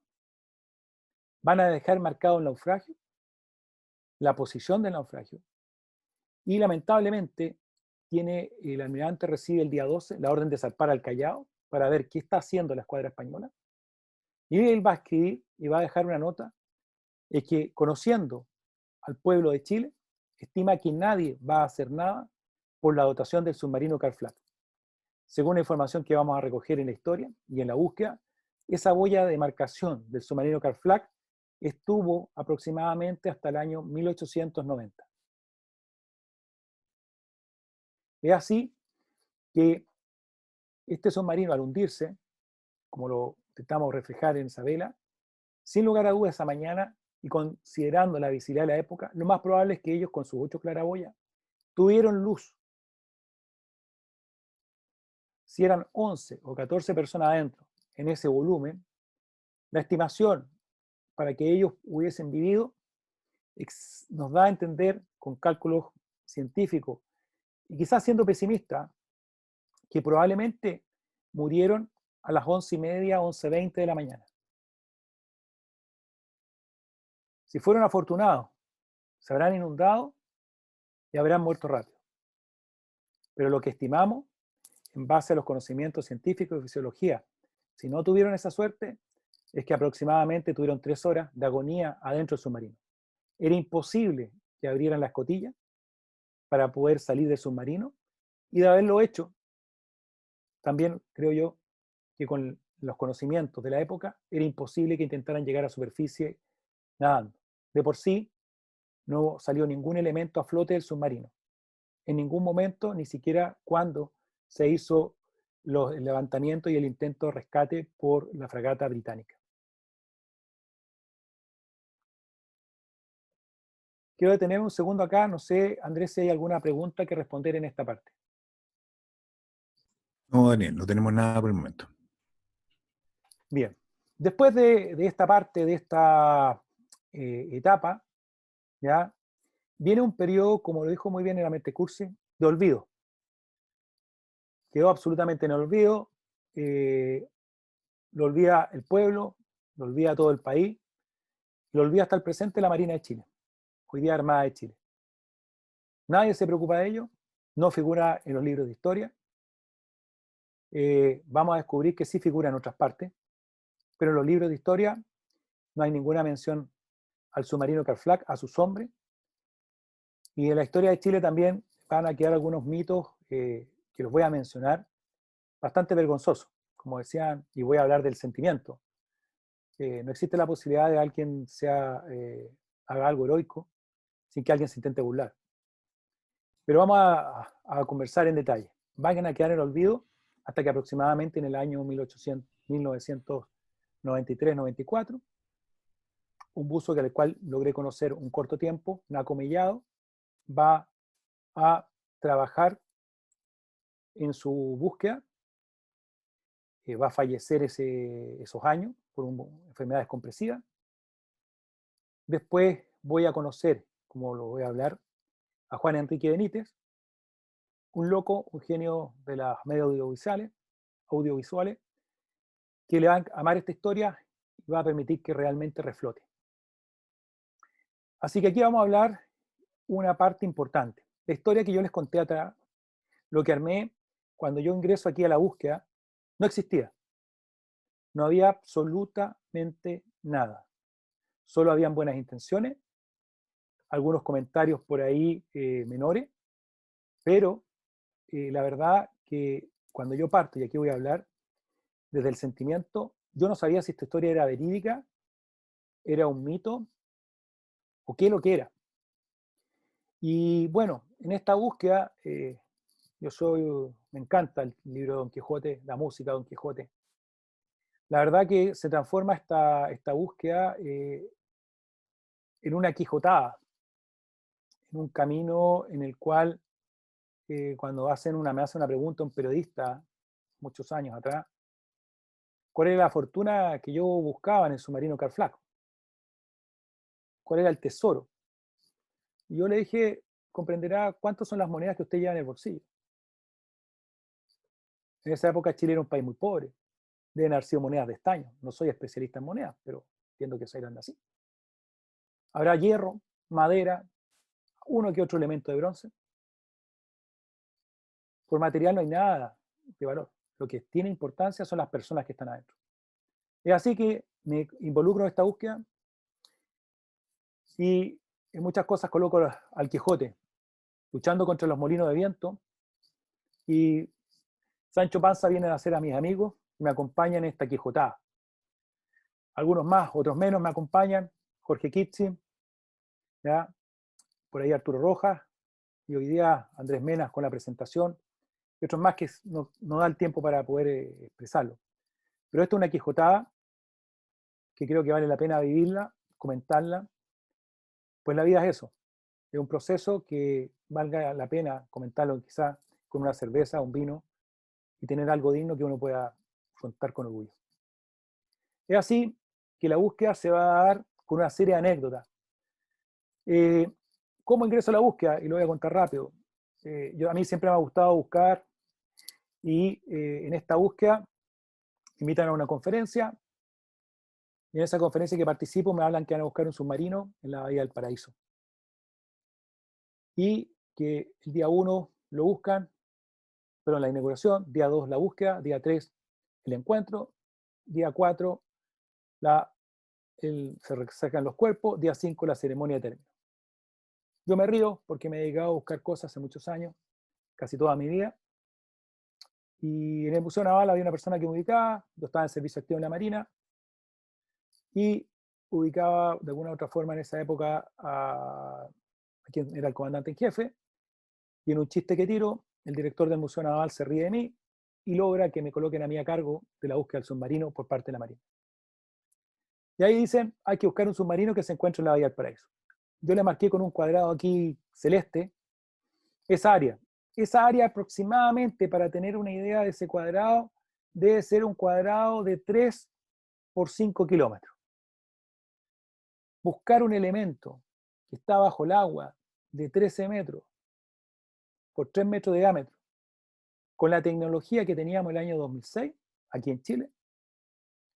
Van a dejar marcado el naufragio, la posición del naufragio, y lamentablemente el almirante recibe el día 12 la orden de zarpar al Callao para ver qué está haciendo la escuadra española, y él va a escribir y va a dejar una nota, es que conociendo al pueblo de Chile, estima que nadie va a hacer nada por la dotación del submarino Carflac. Según la información que vamos a recoger en la historia y en la búsqueda, esa boya de marcación del submarino Carflac estuvo aproximadamente hasta el año 1890. Es así que este submarino, al hundirse, como lo intentamos reflejar en esa vela, sin lugar a dudas esa mañana, y considerando la visibilidad de la época, lo más probable es que ellos, con sus 8 claraboyas, tuvieron luz. Si eran 11 o 14 personas adentro en ese volumen, la estimación para que ellos hubiesen vivido nos da a entender, con cálculos científicos, y quizás siendo pesimista, que probablemente murieron a las 11:30, 11:20 de la mañana. Si fueron afortunados, se habrán inundado y habrán muerto rápido. Pero lo que estimamos, en base a los conocimientos científicos de fisiología, si no tuvieron esa suerte, es que aproximadamente tuvieron 3 horas de agonía adentro del submarino. Era imposible que abrieran la escotilla para poder salir del submarino, y de haberlo hecho, también creo yo que con los conocimientos de la época era imposible que intentaran llegar a superficie nadando. De por sí, no salió ningún elemento a flote del submarino. En ningún momento, ni siquiera cuando se hizo el levantamiento y el intento de rescate por la fragata británica. Quiero detenerme un segundo acá, no sé, Andrés, si hay alguna pregunta que responder en esta parte. No, Daniel, no tenemos nada por el momento. Bien, después de esta parte, de esta etapa, ¿ya? Viene un periodo, como lo dijo muy bien el Amete Cursi, de olvido. Quedó absolutamente en olvido, lo olvida el pueblo, lo olvida todo el país, lo olvida hasta el presente la Marina de Chile, hoy día Armada de Chile. Nadie se preocupa de ello, no figura en los libros de historia. Vamos a descubrir que sí figura en otras partes, pero en los libros de historia no hay ninguna mención al submarino Carflac, a sus hombres. Y en la historia de Chile también van a quedar algunos mitos que los voy a mencionar, bastante vergonzosos, como decían, y voy a hablar del sentimiento. No existe la posibilidad de que alguien haga algo heroico sin que alguien se intente burlar. Pero vamos a conversar en detalle. Van a quedar en el olvido hasta que aproximadamente en el año 1993-94, un buzo que al cual logré conocer un corto tiempo, Naco Mellado, va a trabajar en su búsqueda, va a fallecer esos años por enfermedades compresivas. Después voy a conocer, como lo voy a hablar, a Juan Enrique Benítez, un loco, un genio de las medios audiovisuales, que le va a amar esta historia y va a permitir que realmente reflote. Así que aquí vamos a hablar una parte importante. La historia que yo les conté atrás, lo que armé cuando yo ingreso aquí a la búsqueda, no existía. No había absolutamente nada. Solo habían buenas intenciones, algunos comentarios por ahí menores, pero la verdad que cuando yo parto, y aquí voy a hablar desde el sentimiento, yo no sabía si esta historia era verídica, era un mito o qué lo que era. Y bueno, en esta búsqueda, me encanta el libro de Don Quijote, la música de Don Quijote. La verdad que se transforma esta búsqueda en una quijotada, en un camino en el cual cuando me hace una pregunta un periodista, muchos años atrás, ¿cuál era la fortuna que yo buscaba en el submarino Carflaco? ¿Cuál era el tesoro? Y yo le dije, comprenderá cuántas son las monedas que usted lleva en el bolsillo. En esa época Chile era un país muy pobre. Deben haber sido monedas de estaño. No soy especialista en monedas, pero entiendo que se eran así. Habrá hierro, madera, uno que otro elemento de bronce. Por material no hay nada de valor. Lo que tiene importancia son las personas que están adentro. Es así que me involucro en esta búsqueda y en muchas cosas coloco al Quijote, luchando contra los molinos de viento, y Sancho Panza viene a ser a mis amigos y me acompañan en esta quijotada. Algunos más, otros menos me acompañan, Jorge Kitsi, ¿ya? Por ahí Arturo Rojas, y hoy día Andrés Menas con la presentación, y otros más que no da el tiempo para poder expresarlo. Pero esto es una quijotada que creo que vale la pena vivirla, comentarla, pues la vida es eso, es un proceso que valga la pena comentarlo quizás con una cerveza, un vino, y tener algo digno que uno pueda contar con orgullo. Es así que la búsqueda se va a dar con una serie de anécdotas. ¿Cómo ingreso a la búsqueda? Y lo voy a contar rápido. A mí siempre me ha gustado buscar, y en esta búsqueda me invitan a una conferencia, y en esa conferencia que participo me hablan que van a buscar un submarino en la Bahía del Paraíso. Y que el día 1 lo buscan, pero en la inauguración, día 2 la búsqueda, día 3 el encuentro, día 4 se sacan los cuerpos, día 5 la ceremonia de término. Yo me río porque me he dedicado a buscar cosas hace muchos años, casi toda mi vida, y en el Museo Naval había una persona que me ubicaba, yo estaba en servicio activo en la Marina, y ubicaba de alguna u otra forma en esa época a quien era el comandante en jefe, y en un chiste que tiro, el director del Museo Naval se ríe de mí y logra que me coloquen a mí a cargo de la búsqueda del submarino por parte de la Marina. Y ahí dicen, hay que buscar un submarino que se encuentre en la Bahía del Paraíso. Yo le marqué con un cuadrado aquí celeste esa área. Esa área aproximadamente, para tener una idea de ese cuadrado, debe ser un cuadrado de 3 por 5 kilómetros. Buscar un elemento que está bajo el agua de 13 metros por 3 metros de diámetro, con la tecnología que teníamos el año 2006, aquí en Chile,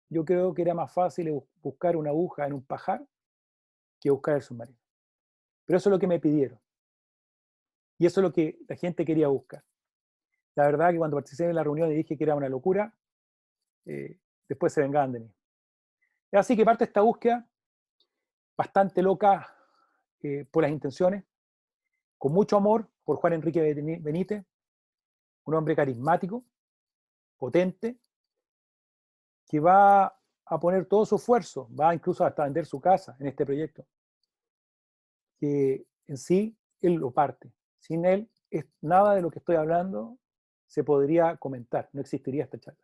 yo creo que era más fácil buscar una aguja en un pajar que buscar el submarino. Pero eso es lo que me pidieron. Y eso es lo que la gente quería buscar. La verdad que cuando participé en la reunión y dije que era una locura, después se vengaban de mí. Así que parte esta búsqueda, bastante loca por las intenciones, con mucho amor por Juan Enrique Benítez, un hombre carismático, potente, que va a poner todo su esfuerzo, va incluso hasta vender su casa en este proyecto, que en sí él lo parte. Sin él, nada de lo que estoy hablando se podría comentar, no existiría esta charla.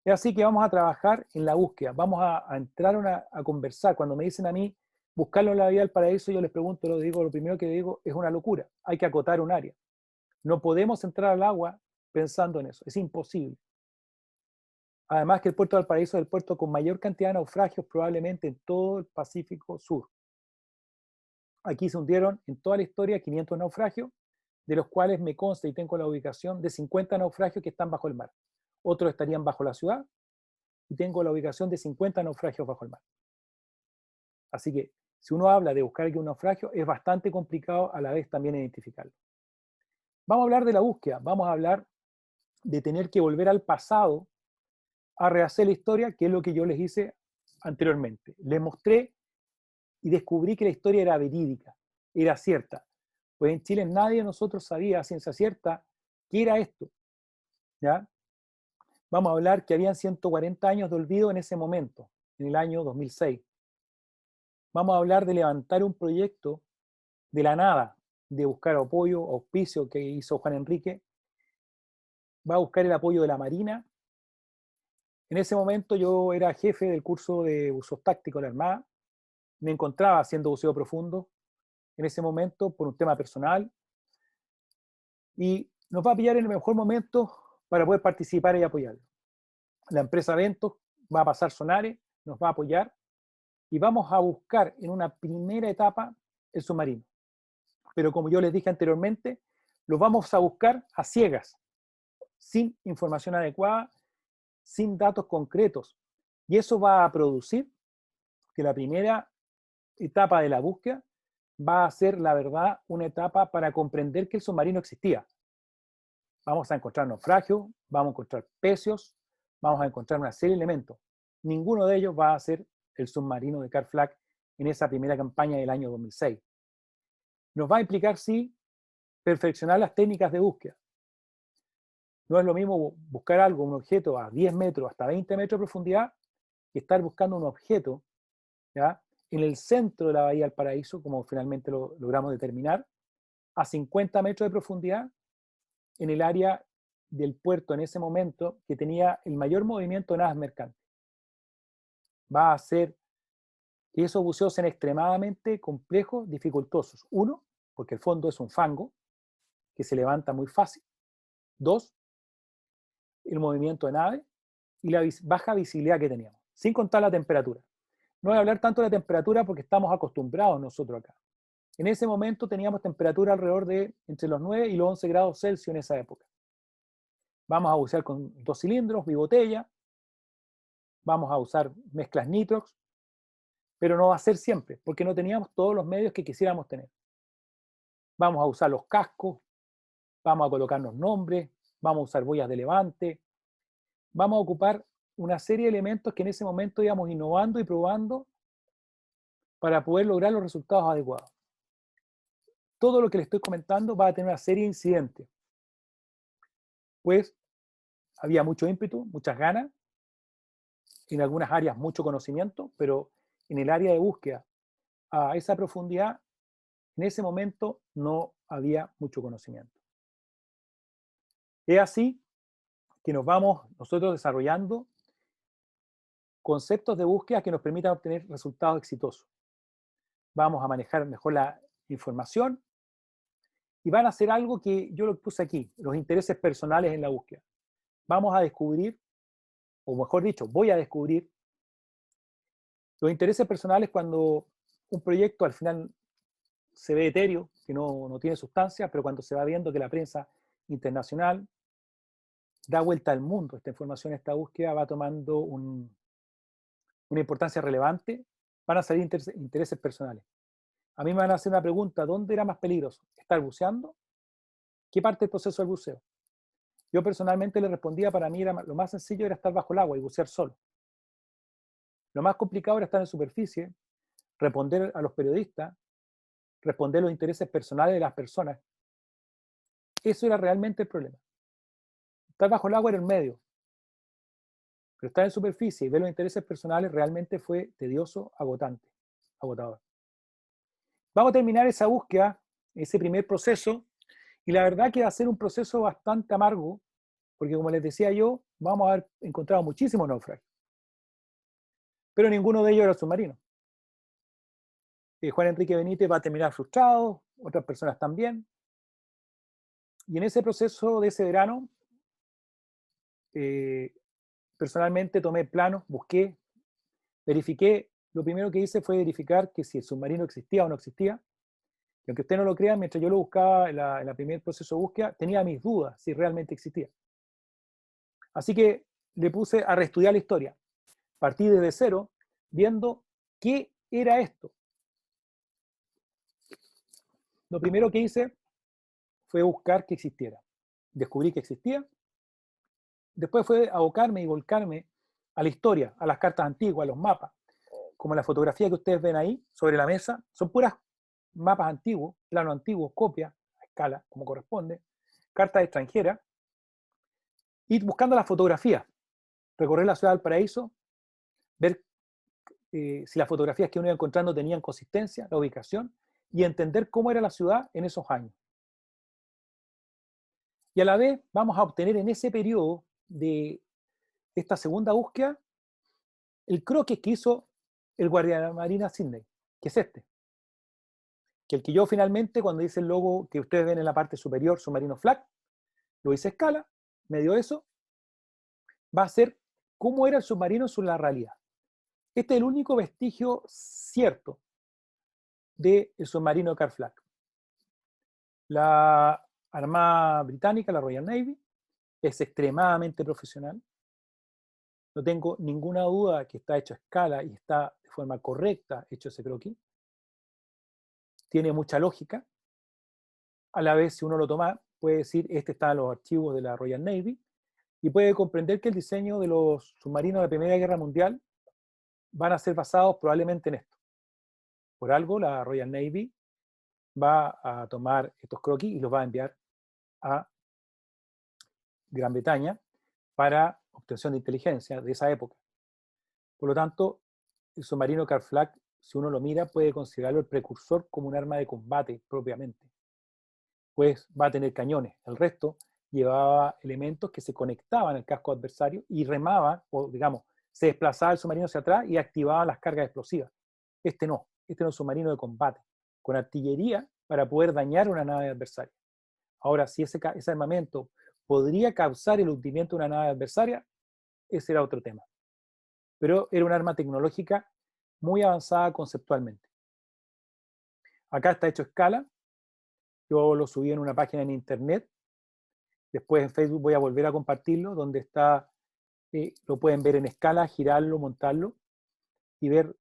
Es así que vamos a trabajar en la búsqueda, vamos a entrar a conversar. Cuando me dicen a mí, buscarlo en la Bahía del Paraíso, yo les pregunto, lo primero que digo, es una locura, hay que acotar un área. No podemos entrar al agua pensando en eso, es imposible. Además que el puerto de Valparaíso es el puerto con mayor cantidad de naufragios probablemente en todo el Pacífico Sur. Aquí se hundieron en toda la historia 500 naufragios, de los cuales me consta y tengo la ubicación de 50 naufragios que están bajo el mar. Otros estarían bajo la ciudad y tengo la ubicación de 50 naufragios bajo el mar. Así que si uno habla de buscar aquí un naufragio, es bastante complicado a la vez también identificarlo. Vamos a hablar de la búsqueda, vamos a hablar de tener que volver al pasado a rehacer la historia, que es lo que yo les hice anteriormente. Les mostré y descubrí que la historia era verídica, era cierta. Pues en Chile nadie de nosotros sabía a ciencia cierta qué era esto. ¿Ya? Vamos a hablar que habían 140 años de olvido en ese momento, en el año 2006. Vamos a hablar de levantar un proyecto de la nada, de buscar apoyo, auspicio que hizo Juan Enrique. Va a buscar el apoyo de la Marina. En ese momento yo era jefe del curso de buceos tácticos de la Armada. Me encontraba haciendo buceo profundo en ese momento por un tema personal. Y nos va a pillar en el mejor momento para poder participar y apoyarlo. La empresa Ventos va a pasar sonares, nos va a apoyar y vamos a buscar en una primera etapa el submarino. Pero como yo les dije anteriormente, lo vamos a buscar a ciegas, sin información adecuada, sin datos concretos. Y eso va a producir que la primera etapa de la búsqueda va a ser, la verdad, una etapa para comprender que el submarino existía. Vamos a encontrar naufragios, vamos a encontrar pecios, vamos a encontrar una serie de elementos. Ninguno de ellos va a ser el submarino de Carl Flagg en esa primera campaña del año 2006. Nos va a implicar, sí, perfeccionar las técnicas de búsqueda. No es lo mismo buscar algo, un objeto a 10 metros, hasta 20 metros de profundidad, que estar buscando un objeto, ¿ya?, en el centro de la Bahía del Paraíso, como finalmente lo logramos determinar, a 50 metros de profundidad, en el área del puerto en ese momento que tenía el mayor movimiento de naves mercantes. Va a hacer que esos buceos sean extremadamente complejos, dificultosos. Uno, porque el fondo es un fango que se levanta muy fácil. Dos, el movimiento de nave y la baja visibilidad que teníamos, sin contar la temperatura. No voy a hablar tanto de la temperatura porque estamos acostumbrados nosotros acá. En ese momento teníamos temperatura alrededor de entre los 9 y los 11 grados Celsius en esa época. Vamos a bucear con 2 cilindros, bibotella, vamos a usar mezclas nitrox, pero no va a ser siempre, porque no teníamos todos los medios que quisiéramos tener. Vamos a usar los cascos, vamos a colocarnos nombres, vamos a usar boyas de levante, vamos a ocupar una serie de elementos que en ese momento íbamos innovando y probando para poder lograr los resultados adecuados. Todo lo que les estoy comentando va a tener una serie de incidentes, pues había mucho ímpetu, muchas ganas, en algunas áreas mucho conocimiento, pero en el área de búsqueda a esa profundidad, en ese momento no había mucho conocimiento. Es así que nos vamos nosotros desarrollando conceptos de búsqueda que nos permitan obtener resultados exitosos. Vamos a manejar mejor la información y van a hacer algo que yo lo puse aquí, los intereses personales en la búsqueda. Vamos a descubrir, o mejor dicho, voy a descubrir los intereses personales cuando un proyecto al final se ve etéreo, que no tiene sustancia, pero cuando se va viendo que la prensa internacional da vuelta al mundo, esta información, esta búsqueda va tomando una importancia relevante, van a salir intereses personales. A mí me van a hacer una pregunta: ¿dónde era más peligroso? ¿Estar buceando? ¿Qué parte del proceso del buceo? Yo personalmente le respondía, para mí lo más sencillo era estar bajo el agua y bucear solo. Lo más complicado era estar en superficie, responder a los periodistas, responder los intereses personales de las personas. Eso era realmente el problema. Estar bajo el agua era el medio, pero estar en superficie y ver los intereses personales realmente fue tedioso, agotador. Vamos a terminar esa búsqueda, ese primer proceso, y la verdad que va a ser un proceso bastante amargo, porque como les decía yo, vamos a haber encontrado muchísimos naufragios, pero ninguno de ellos era submarino. Juan Enrique Benítez va a terminar frustrado, otras personas también, y en ese proceso de ese verano, personalmente tomé planos, busqué, verifiqué. Lo primero que hice fue verificar que si el submarino existía o no existía. Y aunque usted no lo crea, mientras yo lo buscaba en la primer proceso de búsqueda, tenía mis dudas si realmente existía. Así que le puse a reestudiar la historia. Partí desde cero, viendo qué era esto. Lo primero que hice fue buscar que existiera. Descubrí que existía. Después fue abocarme y volcarme a la historia, a las cartas antiguas, a los mapas. Como la fotografía que ustedes ven ahí sobre la mesa, son puras mapas antiguos, planos antiguos, copias, a escala, como corresponde, cartas extranjeras, y buscando las fotografías, recorrer la ciudad del Paraíso, ver si las fotografías que uno iba encontrando tenían consistencia, la ubicación, y entender cómo era la ciudad en esos años. Y a la vez vamos a obtener en ese periodo de esta segunda búsqueda el croquis que hizo el guardiamarina Sydney, que es este. Que el que yo finalmente, cuando hice el logo que ustedes ven en la parte superior, submarino flag, lo hice a escala, me dio eso, va a ser cómo era el submarino en la realidad. Este es el único vestigio cierto del submarino Car Flag. La Armada Británica, la Royal Navy, es extremadamente profesional. No tengo ninguna duda que está hecho a escala y está de forma correcta hecho ese croquis. Tiene mucha lógica. A la vez, si uno lo toma, puede decir, este está en los archivos de la Royal Navy, y puede comprender que el diseño de los submarinos de la Primera Guerra Mundial van a ser basados probablemente en esto. Por algo, la Royal Navy va a tomar estos croquis y los va a enviar a Gran Bretaña para obtención de inteligencia de esa época. Por lo tanto, el submarino Car Flag, si uno lo mira, puede considerarlo el precursor como un arma de combate propiamente. Pues va a tener cañones. El resto llevaba elementos que se conectaban al casco adversario y remaba, o digamos, se desplazaba el submarino hacia atrás y activaba las cargas explosivas. Este no es un submarino de combate, con artillería para poder dañar una nave adversaria. Ahora, si ese armamento podría causar el hundimiento de una nave adversaria, ese era otro tema. Pero era un arma tecnológica muy avanzada conceptualmente. Acá está hecho a escala. Yo lo subí en una página en internet. Después en Facebook voy a volver a compartirlo, donde está, lo pueden ver en escala, girarlo, montarlo y ver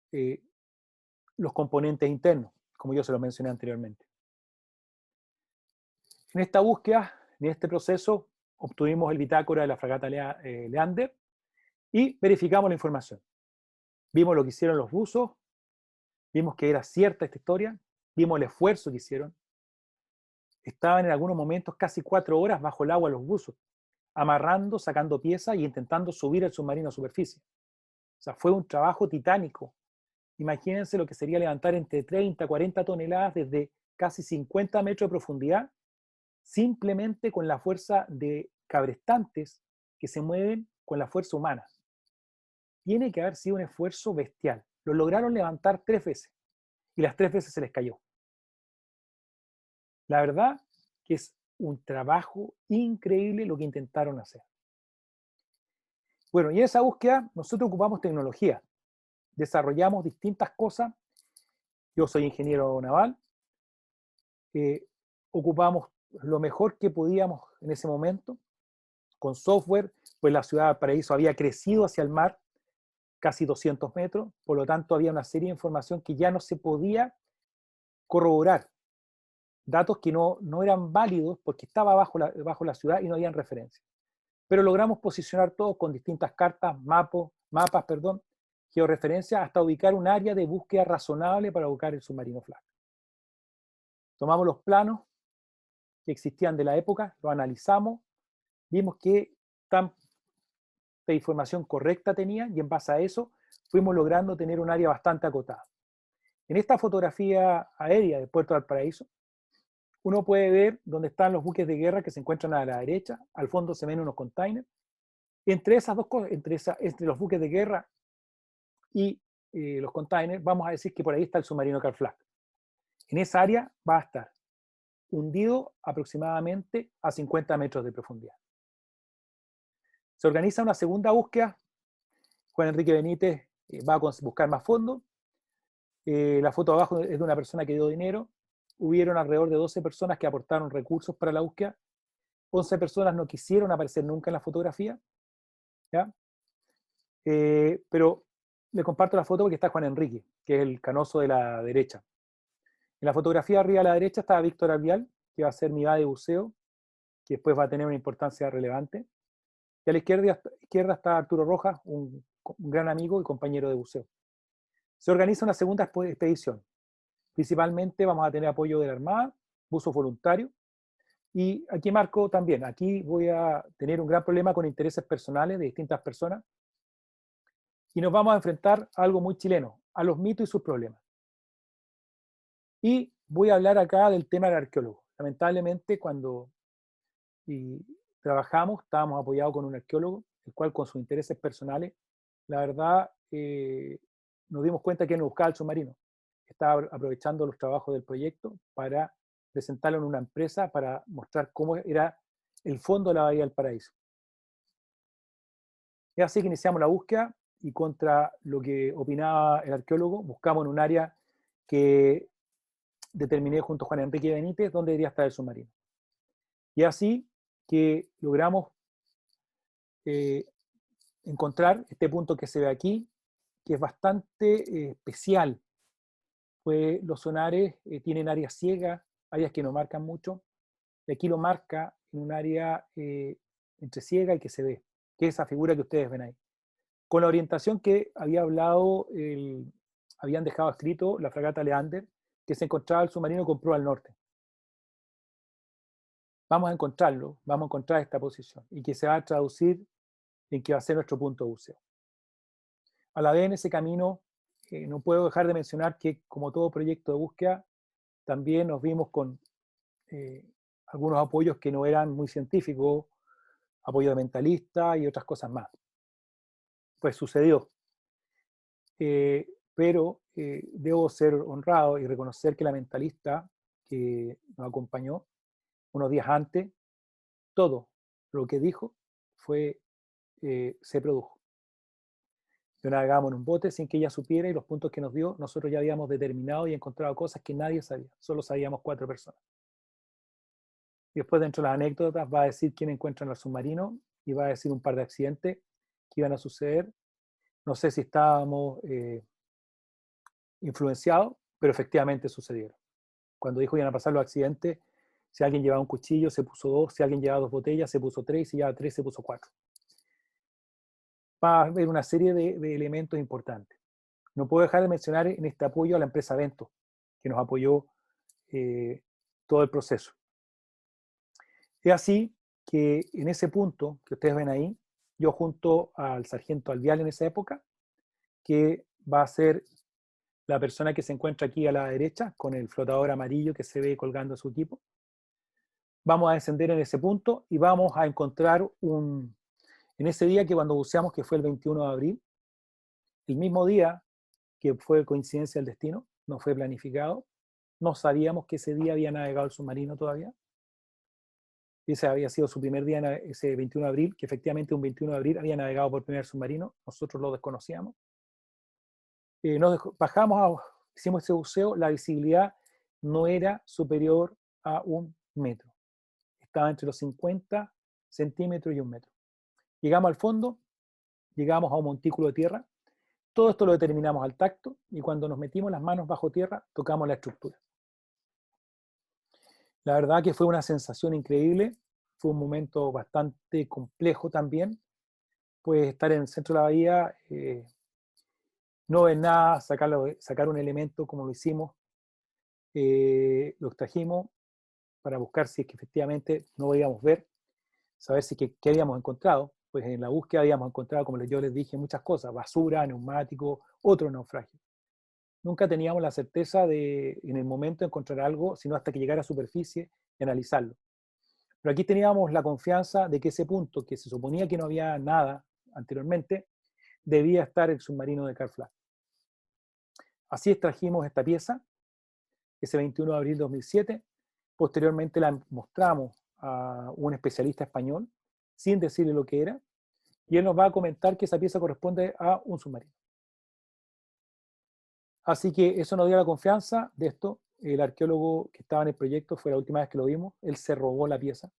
los componentes internos, como yo se lo mencioné anteriormente. En esta búsqueda, en este proceso, obtuvimos el bitácora de la fragata Leander y verificamos la información. Vimos lo que hicieron los buzos, vimos que era cierta esta historia, vimos el esfuerzo que hicieron. Estaban en algunos momentos casi 4 horas bajo el agua los buzos, amarrando, sacando piezas y intentando subir el submarino a superficie. O sea, fue un trabajo titánico. Imagínense lo que sería levantar entre 30 y 40 toneladas desde casi 50 metros de profundidad, simplemente con la fuerza de cabrestantes que se mueven con la fuerza humana. Tiene que haber sido un esfuerzo bestial. Lo lograron levantar 3 veces y las 3 veces se les cayó. La verdad que es un trabajo increíble lo que intentaron hacer. Bueno, y en esa búsqueda nosotros ocupamos tecnología, desarrollamos distintas cosas. Yo soy ingeniero naval, ocupamos lo mejor que podíamos en ese momento, con software, pues la ciudad de Paraíso había crecido hacia el mar, casi 200 metros, por lo tanto había una serie de información que ya no se podía corroborar, datos que no eran válidos porque estaba bajo la ciudad y no habían referencia. Pero logramos posicionar todo con distintas cartas, mapas, georreferencias, hasta ubicar un área de búsqueda razonable para ubicar el submarino Flag. Tomamos los planos que existían de la época, los analizamos, vimos que tanta información correcta tenía y en base a eso fuimos logrando tener un área bastante acotada. En esta fotografía aérea del puerto de Valparaíso, uno puede ver dónde están los buques de guerra que se encuentran a la derecha, al fondo se ven unos containers. Entre esas dos cosas, entre los buques de guerra y los containers, vamos a decir que por ahí está el submarino Car Flag. En esa área va a estar hundido aproximadamente a 50 metros de profundidad. Se organiza una segunda búsqueda. Juan Enrique Benítez va a buscar más fondos. La foto de abajo es de una persona que dio dinero. Hubieron alrededor de 12 personas que aportaron recursos para la búsqueda. 11 personas no quisieron aparecer nunca en la fotografía. ¿Ya? Pero le comparto la foto porque está Juan Enrique, que es el canoso de la derecha. En la fotografía arriba a la derecha está Víctor Alvial, que va a ser mi guía de buceo, que después va a tener una importancia relevante. Y a la izquierda está Arturo Rojas, un gran amigo y compañero de buceo. Se organiza una segunda expedición. Principalmente vamos a tener apoyo de la Armada, buzos voluntarios, y aquí marco también, aquí voy a tener un gran problema con intereses personales de distintas personas, y nos vamos a enfrentar a algo muy chileno, a los mitos y sus problemas. Y voy a hablar acá del tema del arqueólogo. Lamentablemente, cuando trabajamos, estábamos apoyados con un arqueólogo, el cual con sus intereses personales, la verdad, nos dimos cuenta que no buscaba el submarino. Estaba aprovechando los trabajos del proyecto para presentarlo en una empresa para mostrar cómo era el fondo de la Bahía del Paraíso. Es así que iniciamos la búsqueda y contra lo que opinaba el arqueólogo, buscamos en un área que determiné junto a Juan Enrique Benítez dónde debería estar el submarino. Y así que logramos encontrar este punto que se ve aquí, que es bastante especial, pues los sonares tienen áreas ciegas, áreas que no marcan mucho, y aquí lo marca en un área entre ciega y que se ve, que es esa figura que ustedes ven ahí. Con la orientación que había hablado, habían dejado escrito la fragata Leander, que se encontraba el submarino con proa al norte. Vamos a encontrarlo, vamos a encontrar esta posición, y que se va a traducir en que va a ser nuestro punto de buceo. A la vez en ese camino, no puedo dejar de mencionar que como todo proyecto de búsqueda, también nos vimos con algunos apoyos que no eran muy científicos, apoyo de mentalistas y otras cosas más. Pues sucedió. Pero debo ser honrado y reconocer que la mentalista que nos acompañó unos días antes, todo lo que dijo se produjo. Yo navegábamos en un bote sin que ella supiera y los puntos que nos dio, nosotros ya habíamos determinado y encontrado cosas que nadie sabía, solo sabíamos 4 personas. Y después, dentro de las anécdotas, va a decir quién encuentra en el submarino y va a decir un par de accidentes que iban a suceder. No sé si estábamos influenciados, pero efectivamente sucedieron. Cuando dijo que iban a pasar los accidentes, si alguien llevaba un cuchillo, se puso 2, si alguien llevaba 2 botellas, se puso 3, si llevaba 3, se puso 4. Va a haber una serie de elementos importantes. No puedo dejar de mencionar en este apoyo a la empresa Vento, que nos apoyó todo el proceso. Es así que en ese punto que ustedes ven ahí, yo junto al sargento Alvial en esa época, que va a ser la persona que se encuentra aquí a la derecha, con el flotador amarillo que se ve colgando su equipo, vamos a descender en ese punto y vamos a encontrar en ese día que cuando buceamos, que fue el 21 de abril, el mismo día que fue coincidencia del destino, no fue planificado, no sabíamos que ese día había navegado el submarino todavía. Ese había sido su primer día, ese 21 de abril, que efectivamente un 21 de abril había navegado por primer submarino, nosotros lo desconocíamos. Bajamos, hicimos ese buceo, la visibilidad no era superior a 1 metro. Estaba entre los 50 centímetros y 1 metro. Llegamos al fondo, llegamos a un montículo de tierra, todo esto lo determinamos al tacto y cuando nos metimos las manos bajo tierra, tocamos la estructura. La verdad que fue una sensación increíble, fue un momento bastante complejo también, pues estar en el centro de la bahía, no ver nada, sacar un elemento como lo hicimos, lo extrajimos para buscar si es que efectivamente no podíamos ver, saber si qué habíamos encontrado, pues en la búsqueda habíamos encontrado, como yo les dije, muchas cosas, basura, neumáticos, otro naufragio. Nunca teníamos la certeza de en el momento de encontrar algo, sino hasta que llegara a superficie y analizarlo. Pero aquí teníamos la confianza de que ese punto, que se suponía que no había nada anteriormente, debía estar el submarino de Carl Flagg. Así extrajimos esta pieza, ese 21 de abril de 2007. Posteriormente la mostramos a un especialista español, sin decirle lo que era, y él nos va a comentar que esa pieza corresponde a un submarino. Así que eso nos dio la confianza de esto. El arqueólogo que estaba en el proyecto, fue la última vez que lo vimos, él se robó la pieza,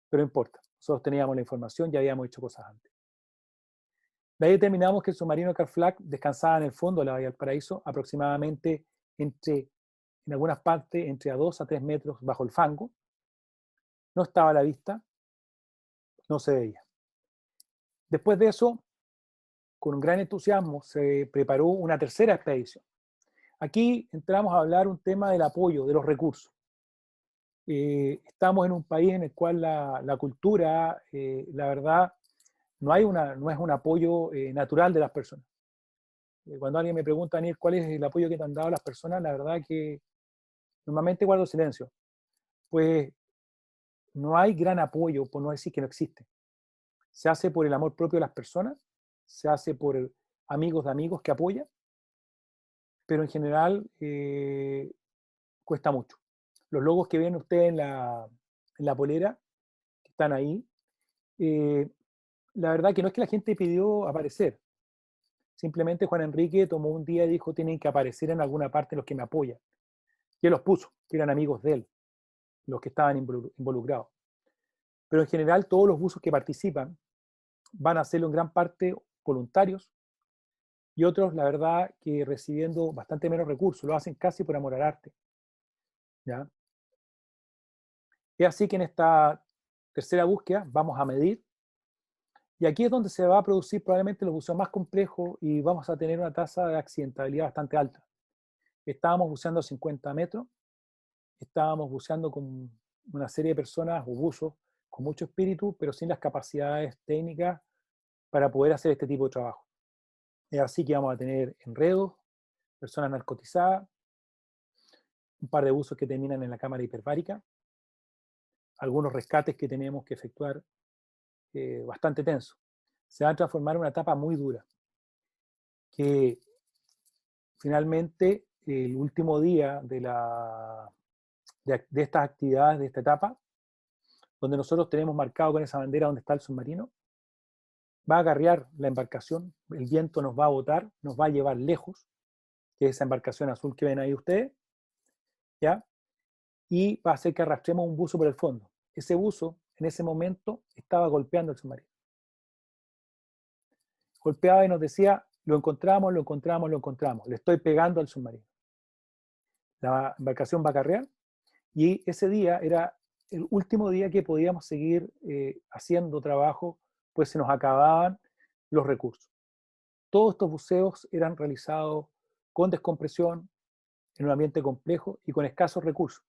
pero no importa, nosotros teníamos la información, ya habíamos hecho cosas antes. De ahí determinamos que el submarino Carl Flagg descansaba en el fondo de la Bahía del Paraíso, aproximadamente entre en algunas partes entre a 2 a 3 metros bajo el fango, no estaba a la vista, no se veía. Después de eso, con un gran entusiasmo, se preparó una tercera expedición. Aquí entramos a hablar un tema del apoyo, de los recursos. Estamos en un país en el cual la cultura, la verdad, no es un apoyo natural de las personas. Cuando alguien me pregunta, Daniel, ¿cuál es el apoyo que te han dado las personas? La verdad que normalmente guardo silencio. Pues no hay gran apoyo, por no decir que no existe. Se hace por el amor propio de las personas, se hace por amigos de amigos que apoyan, pero en general cuesta mucho. Los logos que ven ustedes en la polera, que están ahí, la verdad que no es que la gente pidió aparecer, simplemente Juan Enrique tomó un día y dijo, tienen que aparecer en alguna parte los que me apoyan. Y él los puso, que eran amigos de él, los que estaban involucrados. Pero en general todos los buzos que participan van a hacerlo en gran parte voluntarios y otros, la verdad, que recibiendo bastante menos recursos, lo hacen casi por amor al arte. ¿Ya? Es así que en esta tercera búsqueda vamos a medir y aquí es donde se va a producir probablemente los buceos más complejos y vamos a tener una tasa de accidentabilidad bastante alta. Estábamos buceando a 50 metros, estábamos buceando con una serie de personas o buzos con mucho espíritu, pero sin las capacidades técnicas para poder hacer este tipo de trabajo. Es así que vamos a tener enredos, personas narcotizadas, un par de buzos que terminan en la cámara hiperbárica, algunos rescates que tenemos que efectuar bastante tensos. Se va a transformar en una etapa muy dura, que finalmente el último día de estas actividades, de esta etapa, donde nosotros tenemos marcado con esa bandera donde está el submarino, va a agarrear la embarcación, el viento nos va a botar, nos va a llevar lejos, que es esa embarcación azul que ven ahí ustedes, ¿ya? Y va a hacer que arrastremos un buzo por el fondo. Ese buzo, en ese momento, estaba golpeando el submarino. Golpeaba y nos decía, lo encontramos, lo encontramos, lo encontramos, le estoy pegando al submarino. La embarcación va a carrear y ese día era el último día que podíamos seguir haciendo trabajo, pues se nos acababan los recursos. Todos estos buceos eran realizados con descompresión, en un ambiente complejo y con escasos recursos,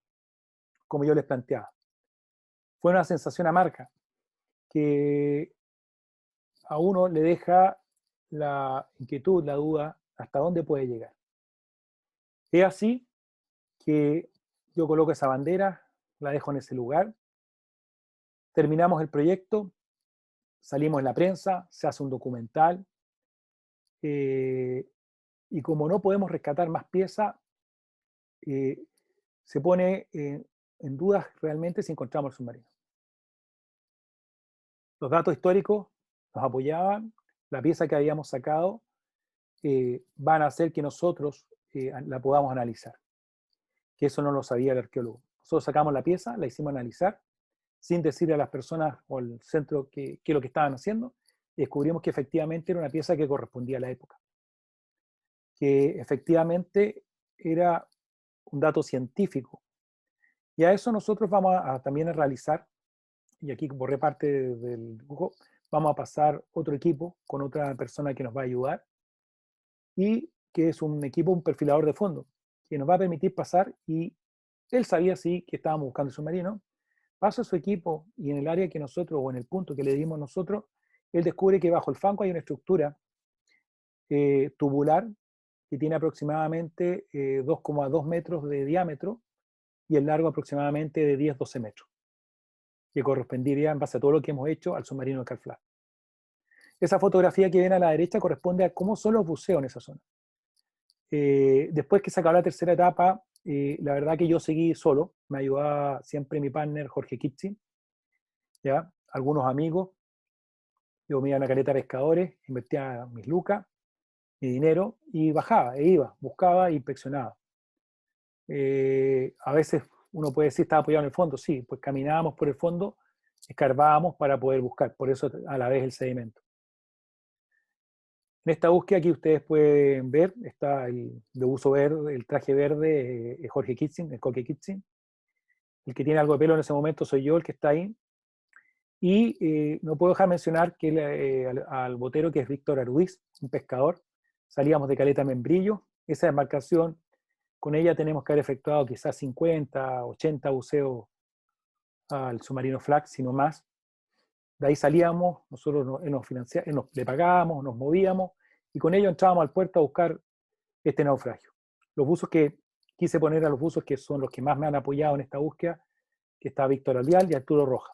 como yo les planteaba. Fue una sensación amarga que a uno le deja la inquietud, la duda, hasta dónde puede llegar. Es así que yo coloco esa bandera, la dejo en ese lugar, terminamos el proyecto, salimos en la prensa, se hace un documental, y como no podemos rescatar más piezas, se pone en duda realmente si encontramos el submarino. Los datos históricos nos apoyaban, la pieza que habíamos sacado van a hacer que nosotros la podamos analizar, que eso no lo sabía el arqueólogo. Nosotros sacamos la pieza, la hicimos analizar, sin decirle a las personas o al centro qué es lo que estaban haciendo, y descubrimos que efectivamente era una pieza que correspondía a la época, que efectivamente era un dato científico. Y a eso nosotros vamos también a realizar, y aquí borré parte del dibujo, vamos a pasar otro equipo con otra persona que nos va a ayudar, y que es un equipo, un perfilador de fondo, que nos va a permitir pasar, y él sabía sí que estábamos buscando el submarino, pasa a su equipo y en el área que nosotros, o en el punto que le dimos nosotros, él descubre que bajo el fango hay una estructura tubular que tiene aproximadamente 2,2 metros de diámetro y el largo aproximadamente de 10-12 metros, que correspondería en base a todo lo que hemos hecho al submarino de Calflat. Esa fotografía que ven a la derecha corresponde a cómo son los buceos en esa zona. Después que se acabó la tercera etapa, la verdad que yo seguí solo, me ayudaba siempre mi partner Jorge Kitsi, ¿ya? Algunos amigos, yo me iba a una caleta de pescadores, invertía mis lucas, mi dinero, y bajaba, e iba, buscaba e inspeccionaba. A veces uno puede decir estaba apoyado en el fondo, sí, pues caminábamos por el fondo, escarbábamos para poder buscar, por eso a la vez el sedimento. En esta búsqueda aquí ustedes pueden ver, está el de uso verde, el traje verde, Jorge Kitzing, el Coque Kitzing. El que tiene algo de pelo en ese momento soy yo, el que está ahí. Y no puedo dejar mencionar que al botero, que es Víctor Aruiz, un pescador. Salíamos de Caleta Membrillo. Esa embarcación, con ella tenemos que haber efectuado quizás 50, 80 buceos al submarino Flag, sino más. De ahí salíamos, nosotros le pagábamos, nos movíamos, y con ello entrábamos al puerto a buscar este naufragio. Los buzos que quise poner a los buzos que son los que más me han apoyado en esta búsqueda, que está Víctor Alvial y Arturo Roja.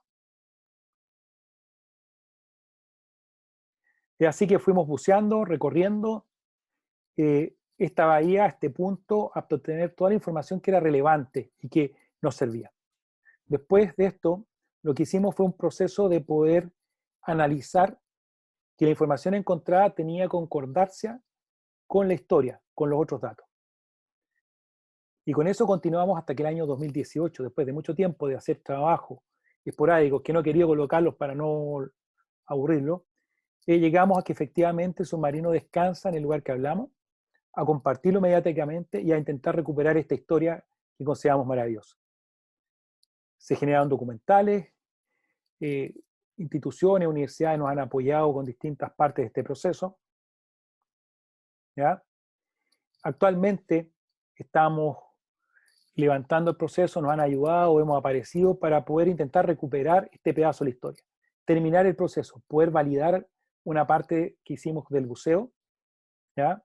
Y así que fuimos buceando, recorriendo esta bahía, este punto, hasta obtener toda la información que era relevante y que nos servía. Después de esto, lo que hicimos fue un proceso de poder analizar que la información encontrada tenía concordancia con la historia, con los otros datos. Y con eso continuamos hasta que el año 2018, después de mucho tiempo de hacer trabajos esporádicos que no quería colocarlos para no aburrirlo, llegamos a que efectivamente el submarino descansa en el lugar que hablamos, a compartirlo mediáticamente y a intentar recuperar esta historia que consideramos maravillosa. Se generaron documentales, instituciones, universidades nos han apoyado con distintas partes de este proceso. ¿Ya? Actualmente estamos levantando el proceso, nos han ayudado, hemos aparecido para poder intentar recuperar este pedazo de la historia, terminar el proceso, poder validar una parte que hicimos del buceo, ¿ya?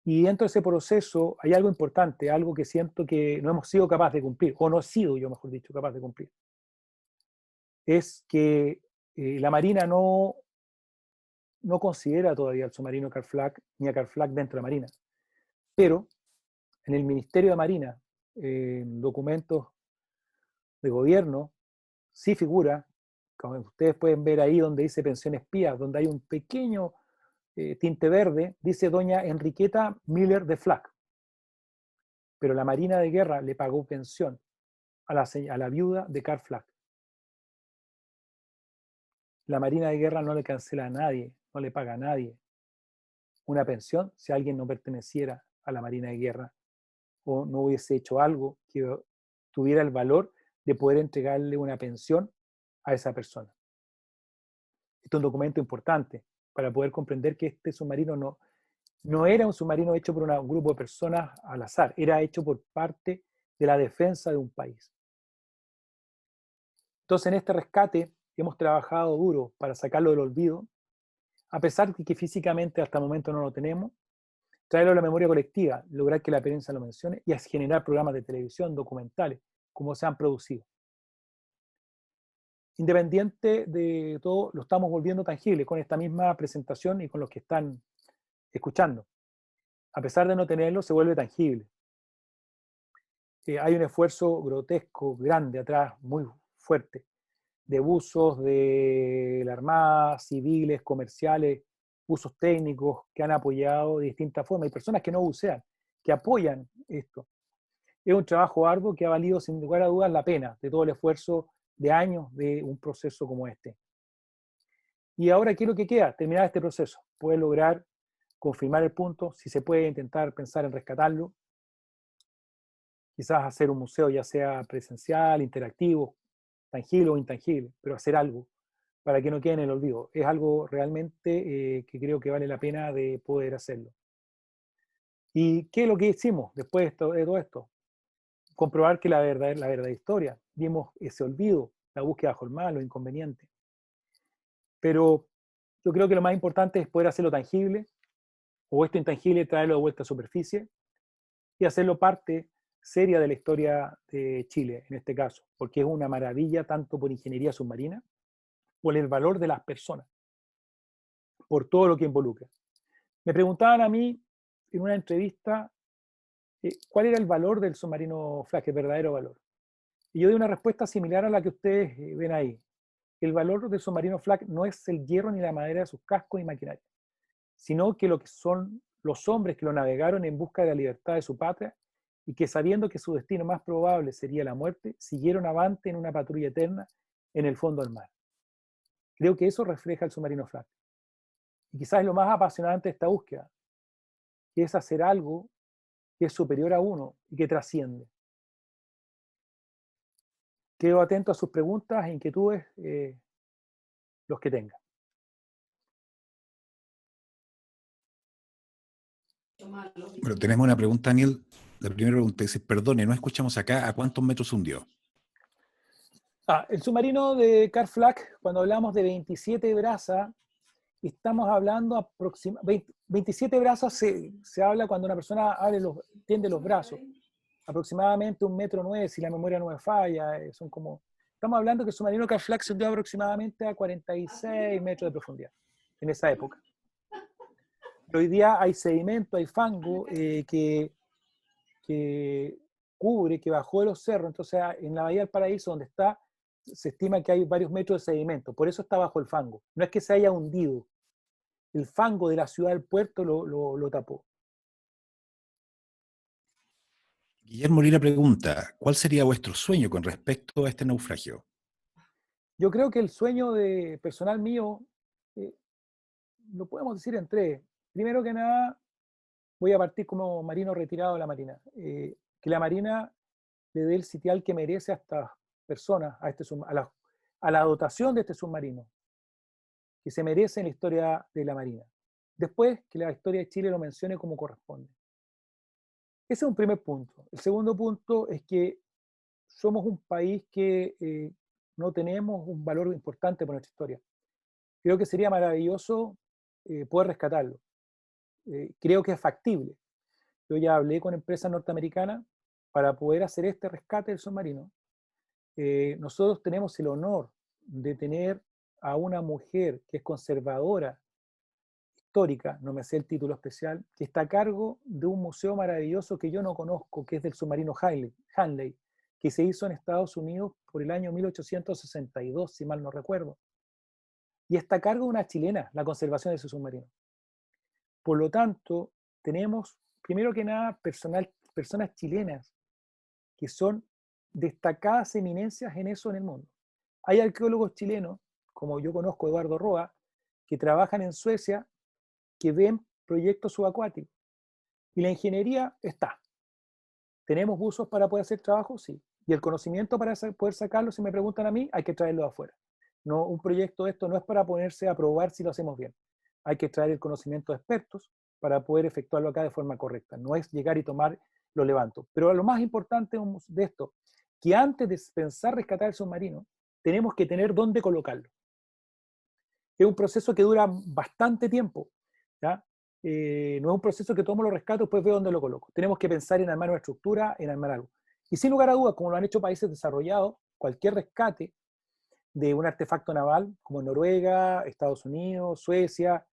Y dentro de ese proceso hay algo importante, algo que siento que no hemos sido capaces de cumplir, o no he sido yo, mejor dicho, capaz de cumplir. Es que la Marina no considera todavía al submarino Carl Flagg ni a Carl Flagg dentro de la Marina. Pero en el Ministerio de Marina, en documentos de gobierno, sí figura, como ustedes pueden ver ahí donde dice pensión espía, donde hay un pequeño tinte verde, dice doña Enriqueta Miller de Flagg. Pero la Marina de Guerra le pagó pensión a la viuda de Carl Flagg. La Marina de Guerra no le cancela a nadie, no le paga a nadie una pensión si alguien no perteneciera a la Marina de Guerra o no hubiese hecho algo que tuviera el valor de poder entregarle una pensión a esa persona. Esto es un documento importante para poder comprender que este submarino no era un submarino hecho por un grupo de personas al azar, era hecho por parte de la defensa de un país. Entonces, en este rescate hemos trabajado duro para sacarlo del olvido, a pesar de que físicamente hasta el momento no lo tenemos, traerlo a la memoria colectiva, lograr que la prensa lo mencione y generar programas de televisión, documentales, como se han producido. Independiente de todo, lo estamos volviendo tangible con esta misma presentación y con los que están escuchando. A pesar de no tenerlo, se vuelve tangible. Hay un esfuerzo grotesco, grande atrás, muy fuerte, de buzos de la Armada, civiles, comerciales, buzos técnicos que han apoyado de distintas formas. Hay personas que no bucean, que apoyan esto. Es un trabajo arduo que ha valido sin lugar a dudas la pena de todo el esfuerzo de años de un proceso como este. Y ahora, ¿qué es lo que queda? Terminar este proceso, poder lograr confirmar el punto, si se puede intentar pensar en rescatarlo, quizás hacer un museo ya sea presencial, interactivo, tangible o intangible, pero hacer algo para que no quede en el olvido. Es algo realmente que creo que vale la pena de poder hacerlo. ¿Y qué es lo que hicimos después de todo esto? Comprobar que la verdad historia. Vimos ese olvido, la búsqueda bajo el mal, lo inconveniente. Pero yo creo que lo más importante es poder hacerlo tangible, o esto intangible, traerlo de vuelta a superficie, y hacerlo parte seria de la historia de Chile, en este caso, porque es una maravilla tanto por ingeniería submarina, por el valor de las personas, por todo lo que involucra. Me preguntaban a mí en una entrevista cuál era el valor del submarino Flag, el verdadero valor. Y yo di una respuesta similar a la que ustedes ven ahí. El valor del submarino Flag no es el hierro ni la madera de sus cascos y maquinaria, sino que lo que son los hombres que lo navegaron en busca de la libertad de su patria y que sabiendo que su destino más probable sería la muerte, siguieron avante en una patrulla eterna en el fondo del mar. Creo que eso refleja el submarino Flag. Y quizás es lo más apasionante de esta búsqueda, que es hacer algo que es superior a uno y que trasciende. Quedo atento a sus preguntas e inquietudes, los que tengan. Bueno, tenemos una pregunta, Daniel. La primera pregunta dice, perdone, no escuchamos acá, ¿a cuántos metros se hundió? El submarino de Carl Flack, cuando hablamos de 27 brazas, estamos hablando aproximadamente, 27 brazas se habla cuando una persona tiende los brazos, aproximadamente 1,9 m, si la memoria no me falla, estamos hablando que el submarino Carl Flack se hundió aproximadamente a 46 metros de profundidad, en esa época. Pero hoy día hay sedimento, hay fango que cubre, que bajó de los cerros, entonces en la Bahía del Paraíso, donde está, se estima que hay varios metros de sedimento, por eso está bajo el fango. No es que se haya hundido, el fango de la ciudad del puerto lo tapó. Guillermo Lira pregunta, ¿cuál sería vuestro sueño con respecto a este naufragio? Yo creo que el sueño personal mío, lo podemos decir en tres. Primero que nada, voy a partir como marino retirado de la Marina. Que la Marina le dé el sitial que merece a estas personas, a la dotación de este submarino, que se merece en la historia de la Marina. Después, que la historia de Chile lo mencione como corresponde. Ese es un primer punto. El segundo punto es que somos un país que no tenemos un valor importante por nuestra historia. Creo que sería maravilloso poder rescatarlo. Creo que es factible. Yo ya hablé con empresas norteamericanas para poder hacer este rescate del submarino. Nosotros tenemos el honor de tener a una mujer que es conservadora histórica, no me sé el título especial, que está a cargo de un museo maravilloso que yo no conozco, que es del submarino Hanley, que se hizo en Estados Unidos por el año 1862, si mal no recuerdo. Y está a cargo de una chilena, la conservación de ese submarino. Por lo tanto, tenemos, primero que nada, personas chilenas que son destacadas eminencias en eso en el mundo. Hay arqueólogos chilenos, como yo conozco, Eduardo Roa, que trabajan en Suecia, que ven proyectos subacuáticos. Y la ingeniería está. ¿Tenemos buzos para poder hacer trabajo? Sí. Y el conocimiento para poder sacarlo, si me preguntan a mí, hay que traerlo de afuera. No, un proyecto de esto no es para ponerse a probar si lo hacemos bien. Hay que traer el conocimiento de expertos para poder efectuarlo acá de forma correcta. No es llegar y tomar, lo levanto. Pero lo más importante de esto, que antes de pensar rescatar el submarino, tenemos que tener dónde colocarlo. Es un proceso que dura bastante tiempo, ¿ya? No es un proceso que tomo los rescatos y después veo dónde lo coloco. Tenemos que pensar en armar una estructura, en armar algo. Y sin lugar a dudas, como lo han hecho países desarrollados, cualquier rescate de un artefacto naval, como Noruega, Estados Unidos, Suecia,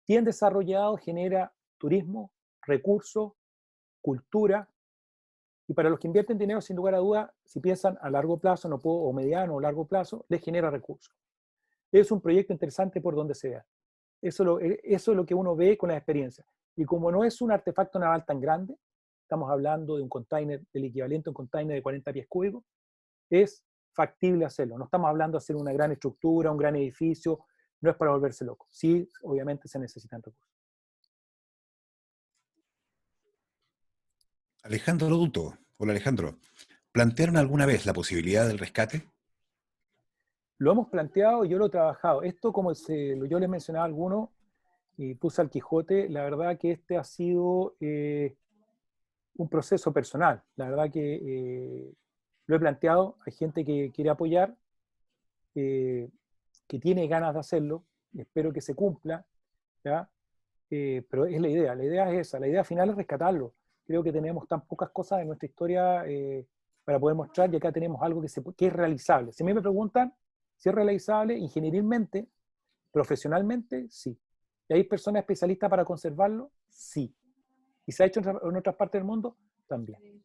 bien desarrollado, genera turismo, recursos, cultura, y para los que invierten dinero, sin lugar a dudas, si piensan a largo plazo, o mediano o largo plazo, les genera recursos. Es un proyecto interesante por donde se vea. Eso es lo que uno ve con la experiencia. Y como no es un artefacto naval tan grande, estamos hablando de un container, del equivalente a un container de 40 pies cúbicos, es factible hacerlo. No estamos hablando de hacer una gran estructura, un gran edificio, no es para volverse loco. Sí, obviamente se necesitan recursos. Alejandro Duto. Hola Alejandro. ¿Plantearon alguna vez la posibilidad del rescate? Lo hemos planteado y yo lo he trabajado. Esto, como yo les mencionaba a algunos, y puse al Quijote, la verdad que este ha sido un proceso personal. La verdad que lo he planteado, hay gente que quiere apoyar, que tiene ganas de hacerlo, y espero que se cumpla, ¿ya? Pero es la idea es esa, la idea final es rescatarlo. Creo que tenemos tan pocas cosas en nuestra historia para poder mostrar, y acá tenemos algo que es realizable. Si a mí me preguntan si es realizable ingenierilmente, profesionalmente, sí. ¿Y hay personas especialistas para conservarlo? Sí. ¿Y se ha hecho en otras partes del mundo? También.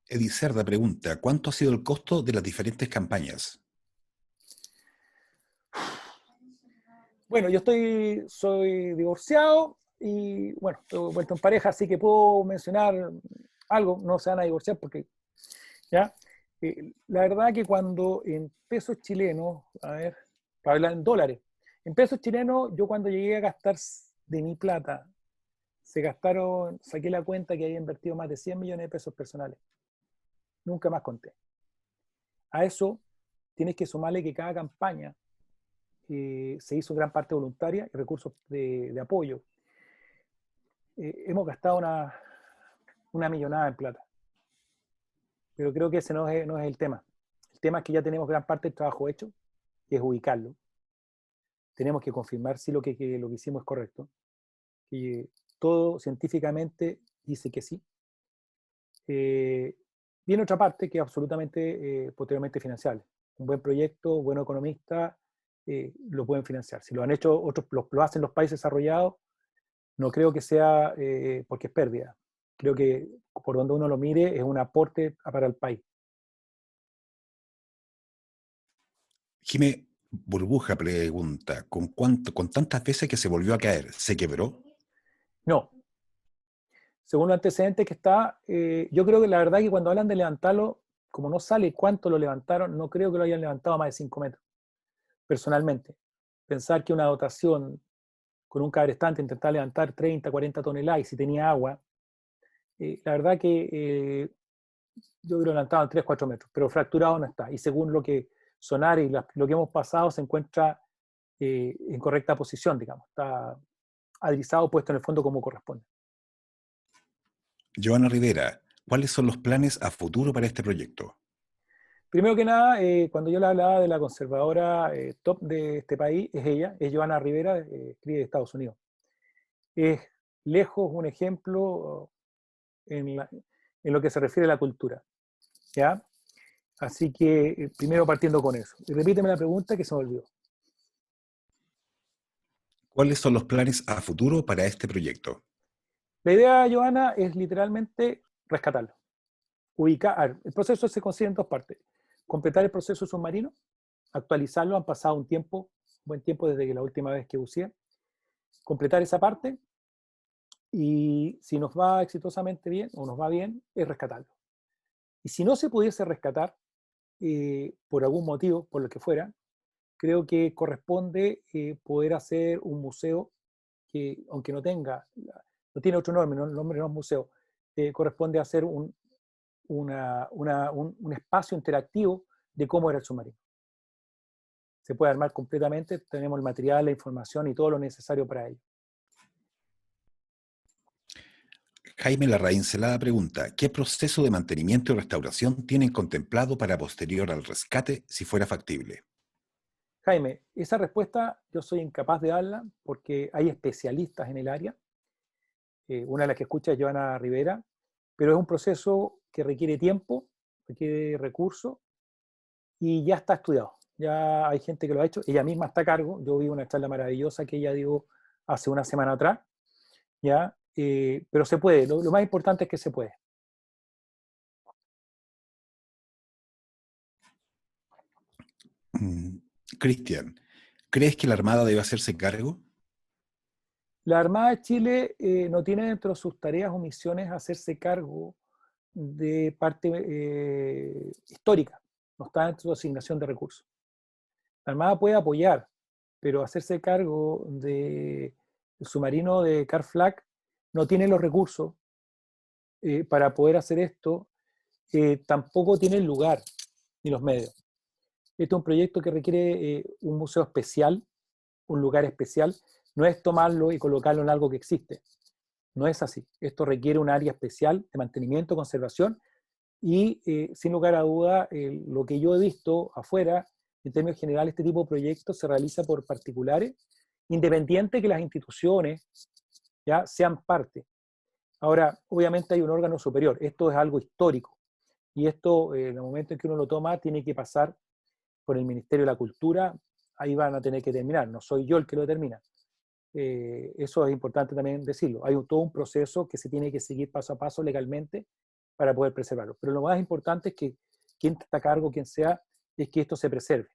Eddie Cerda pregunta, ¿cuánto ha sido el costo de las diferentes campañas? Bueno, yo soy divorciado y, bueno, he vuelto en pareja, así que puedo mencionar algo, no se van a divorciar porque, ¿ya? La verdad que cuando en pesos chilenos, a ver, para hablar en dólares, En pesos chilenos, yo cuando llegué a gastar de mi plata, se gastaron, saqué la cuenta que había invertido más de 100 millones de pesos personales. Nunca más conté. A eso tienes que sumarle que cada campaña se hizo gran parte voluntaria y recursos de apoyo. Hemos gastado una millonada en plata. Pero creo que ese no es el tema. El tema es que ya tenemos gran parte del trabajo hecho, que es ubicarlo. Tenemos que confirmar si lo que hicimos es correcto. Y todo científicamente dice que sí. Viene otra parte que es absolutamente posteriormente financiable. Un buen proyecto, buen economista, lo pueden financiar. Si lo han hecho otros, lo hacen los países desarrollados, no creo que sea porque es pérdida. Creo que por donde uno lo mire es un aporte para el país. Jimé Burbuja pregunta, con tantas veces que se volvió a caer, ¿se quebró? No. Según los antecedentes que está, yo creo que la verdad que cuando hablan de levantarlo, como no sale cuánto lo levantaron, no creo que lo hayan levantado a más de 5 metros. Personalmente, pensar que una dotación con un cabrestante intentar levantar 30, 40 toneladas y si tenía agua, la verdad que yo creo que lo levantaban 3, 4 metros, pero fracturado no está. Y según lo que sonar y lo que hemos pasado, se encuentra en correcta posición, digamos. Está adrizado, puesto en el fondo como corresponde. Joana Rivera, ¿cuáles son los planes a futuro para este proyecto? Primero que nada, cuando yo le hablaba de la conservadora top de este país, es ella, es Joana Rivera, escribe de Estados Unidos. Es lejos un ejemplo en lo que se refiere a la cultura. ¿Ya? Así que primero partiendo con eso. Y repíteme la pregunta que se me olvidó. ¿Cuáles son los planes a futuro para este proyecto? La idea, Joana, es literalmente rescatarlo. Ubicar, el proceso se consigue en dos partes. Completar el proceso submarino, actualizarlo, han pasado un tiempo, buen tiempo desde que la última vez que usé. Completar esa parte y si nos va exitosamente bien o nos va bien, es rescatarlo. Y si no se pudiese rescatar, por algún motivo, por lo que fuera, creo que corresponde poder hacer un museo que, aunque no tenga, no tiene otro nombre, el nombre no es museo, corresponde hacer un espacio interactivo de cómo era el submarino. Se puede armar completamente, tenemos el material, la información y todo lo necesario para ello. Jaime Larraín Celada pregunta, ¿qué proceso de mantenimiento y restauración tienen contemplado para posterior al rescate si fuera factible? Jaime, esa respuesta yo soy incapaz de darla porque hay especialistas en el área. Una de las que escucha es Joana Rivera, pero es un proceso que requiere tiempo, requiere recursos y ya está estudiado. Ya hay gente que lo ha hecho, ella misma está a cargo. Yo vi una charla maravillosa que ella dio hace una semana atrás, ¿ya? Pero se puede, lo más importante es que se puede. Mm, Cristian, ¿crees que la Armada debe hacerse cargo? La Armada de Chile no tiene dentro de sus tareas o misiones hacerse cargo de parte histórica, no está dentro de su asignación de recursos. La Armada puede apoyar, pero hacerse cargo del submarino de Carflac no tiene los recursos para poder hacer esto, tampoco tiene el lugar ni los medios. Este es un proyecto que requiere un museo especial, un lugar especial, no es tomarlo y colocarlo en algo que existe. No es así. Esto requiere un área especial de mantenimiento, conservación y, sin lugar a duda, lo que yo he visto afuera, en términos generales, este tipo de proyectos se realiza por particulares, independiente que las instituciones ya sean parte. Ahora, obviamente hay un órgano superior. Esto es algo histórico y esto, en el momento en que uno lo toma, tiene que pasar por el Ministerio de la Cultura. Ahí van a tener que terminar. No soy yo el que lo determina. Eso es importante también decirlo. Hay todo un proceso que se tiene que seguir paso a paso legalmente para poder preservarlo. Pero lo más importante es que quien está a cargo, quien sea, es que esto se preserve.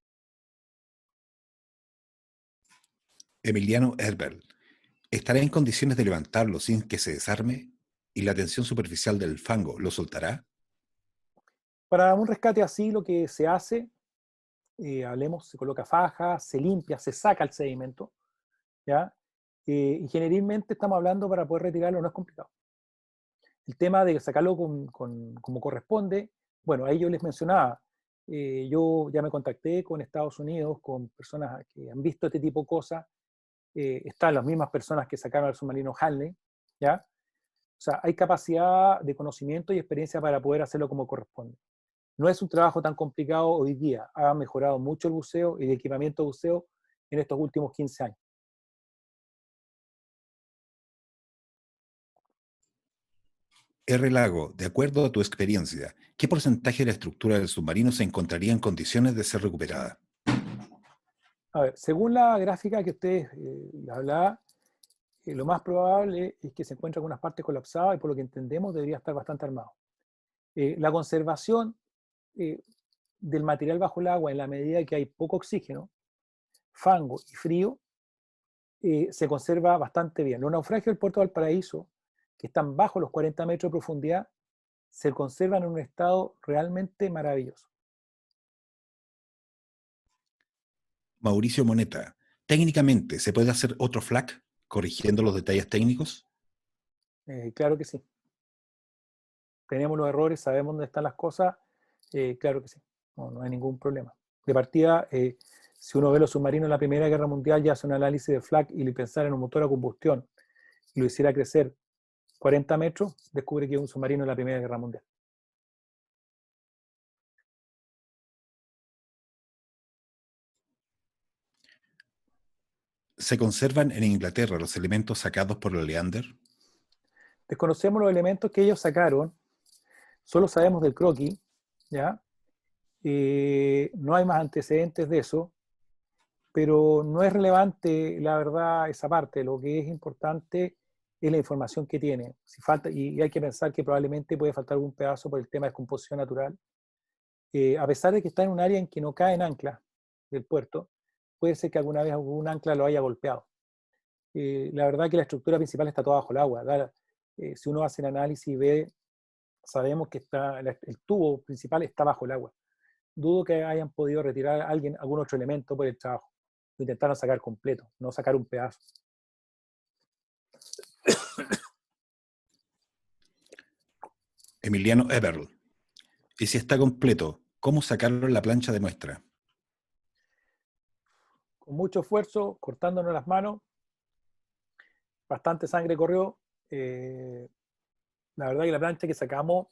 Emiliano Herbert, ¿estará en condiciones de levantarlo sin que se desarme? ¿Y la tensión superficial del fango lo soltará? Para un rescate así, lo que se hace hablemos, se coloca faja, se limpia, se saca el sedimento, ¿ya? Y generalmente estamos hablando para poder retirarlo, no es complicado. El tema de sacarlo como corresponde, bueno, ahí yo les mencionaba, yo ya me contacté con Estados Unidos, con personas que han visto este tipo de cosas, están las mismas personas que sacaron al submarino Hanley, ¿ya? O sea, hay capacidad de conocimiento y experiencia para poder hacerlo como corresponde. No es un trabajo tan complicado hoy día, ha mejorado mucho el buceo y el equipamiento de buceo en estos últimos 15 años. R. Lago, de acuerdo a tu experiencia, ¿qué porcentaje de la estructura del submarino se encontraría en condiciones de ser recuperada? A ver, según la gráfica que ustedes hablaba, lo más probable es que se encuentre con unas partes colapsadas y por lo que entendemos debería estar bastante armado. La conservación del material bajo el agua en la medida que hay poco oxígeno, fango y frío, se conserva bastante bien. Los naufragios del puerto de Valparaíso, que están bajo los 40 metros de profundidad, se conservan en un estado realmente maravilloso. Mauricio Moneta, técnicamente, ¿se puede hacer otro FLAC corrigiendo los detalles técnicos? Claro que sí. Tenemos los errores, sabemos dónde están las cosas, claro que sí. No, no hay ningún problema. De partida, si uno ve los submarinos en la Primera Guerra Mundial y hace un análisis de FLAC y le pensara en un motor a combustión y lo hiciera crecer 40 metros, descubre que es un submarino en la Primera Guerra Mundial. ¿Se conservan en Inglaterra los elementos sacados por los Leander? Desconocemos los elementos que ellos sacaron, solo sabemos del croquis, ¿ya? No hay más antecedentes de eso, pero no es relevante, la verdad, esa parte. Lo que es importante es la información que tiene. Si falta, y hay que pensar que probablemente puede faltar algún pedazo por el tema de descomposición natural. A pesar de que está en un área en que no caen anclas del puerto, puede ser que alguna vez algún ancla lo haya golpeado. La verdad que la estructura principal está toda bajo el agua. Si uno hace el análisis y ve, sabemos que el tubo principal está bajo el agua. Dudo que hayan podido retirar a alguien algún otro elemento por el trabajo. Lo intentaron sacar completo, no sacar un pedazo. Emiliano Eberl, y si está completo, ¿cómo sacarlo en la plancha de muestra? Con mucho esfuerzo, cortándonos las manos, bastante sangre corrió. La verdad que la plancha que sacamos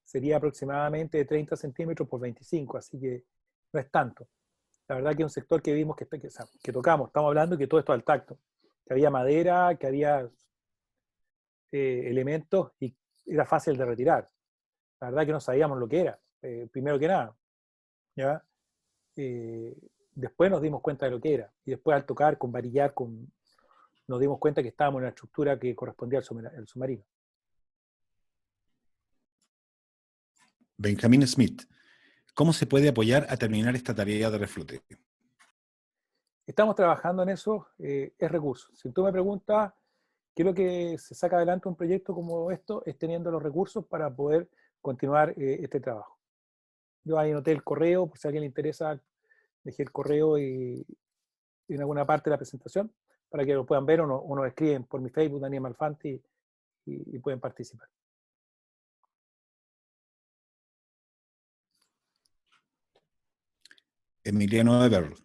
sería aproximadamente de 30 centímetros por 25, así que no es tanto. La verdad que es un sector que vimos que tocamos, estamos hablando que todo esto al tacto, que había madera, que había elementos y era fácil de retirar. La verdad que no sabíamos lo que era, primero que nada. ¿Ya? Eh, Después nos dimos cuenta de lo que era, y después al tocar, con varillar, nos dimos cuenta que estábamos en una estructura que correspondía al submarino. Benjamin Smith, ¿cómo se puede apoyar a terminar esta tarea de reflote? Estamos trabajando en eso, es recurso. Si tú me preguntas qué es lo que se saca adelante un proyecto como esto, es teniendo los recursos para poder continuar este trabajo. Yo ahí anoté el correo, por si a alguien le interesa, dejé el correo en alguna parte de la presentación para que lo puedan ver o nos escriben por mi Facebook, Daniel Malfanti, y pueden participar. Emiliano Eberl,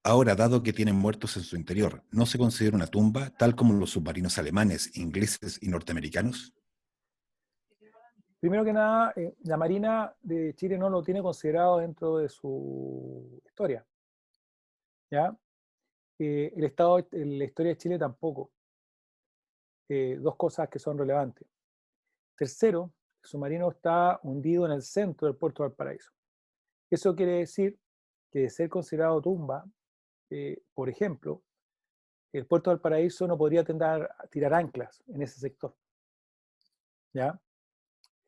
ahora, dado que tienen muertos en su interior, ¿no se considera una tumba tal como los submarinos alemanes, ingleses y norteamericanos? Primero que nada, la Marina de Chile no lo tiene considerado dentro de su historia, ¿ya? La historia de Chile tampoco. Dos cosas que son relevantes. Tercero, el submarino está hundido en el centro del puerto de Valparaíso. Eso quiere decir que de ser considerado tumba, por ejemplo, el puerto de Valparaíso no podría tirar anclas en ese sector, ¿ya?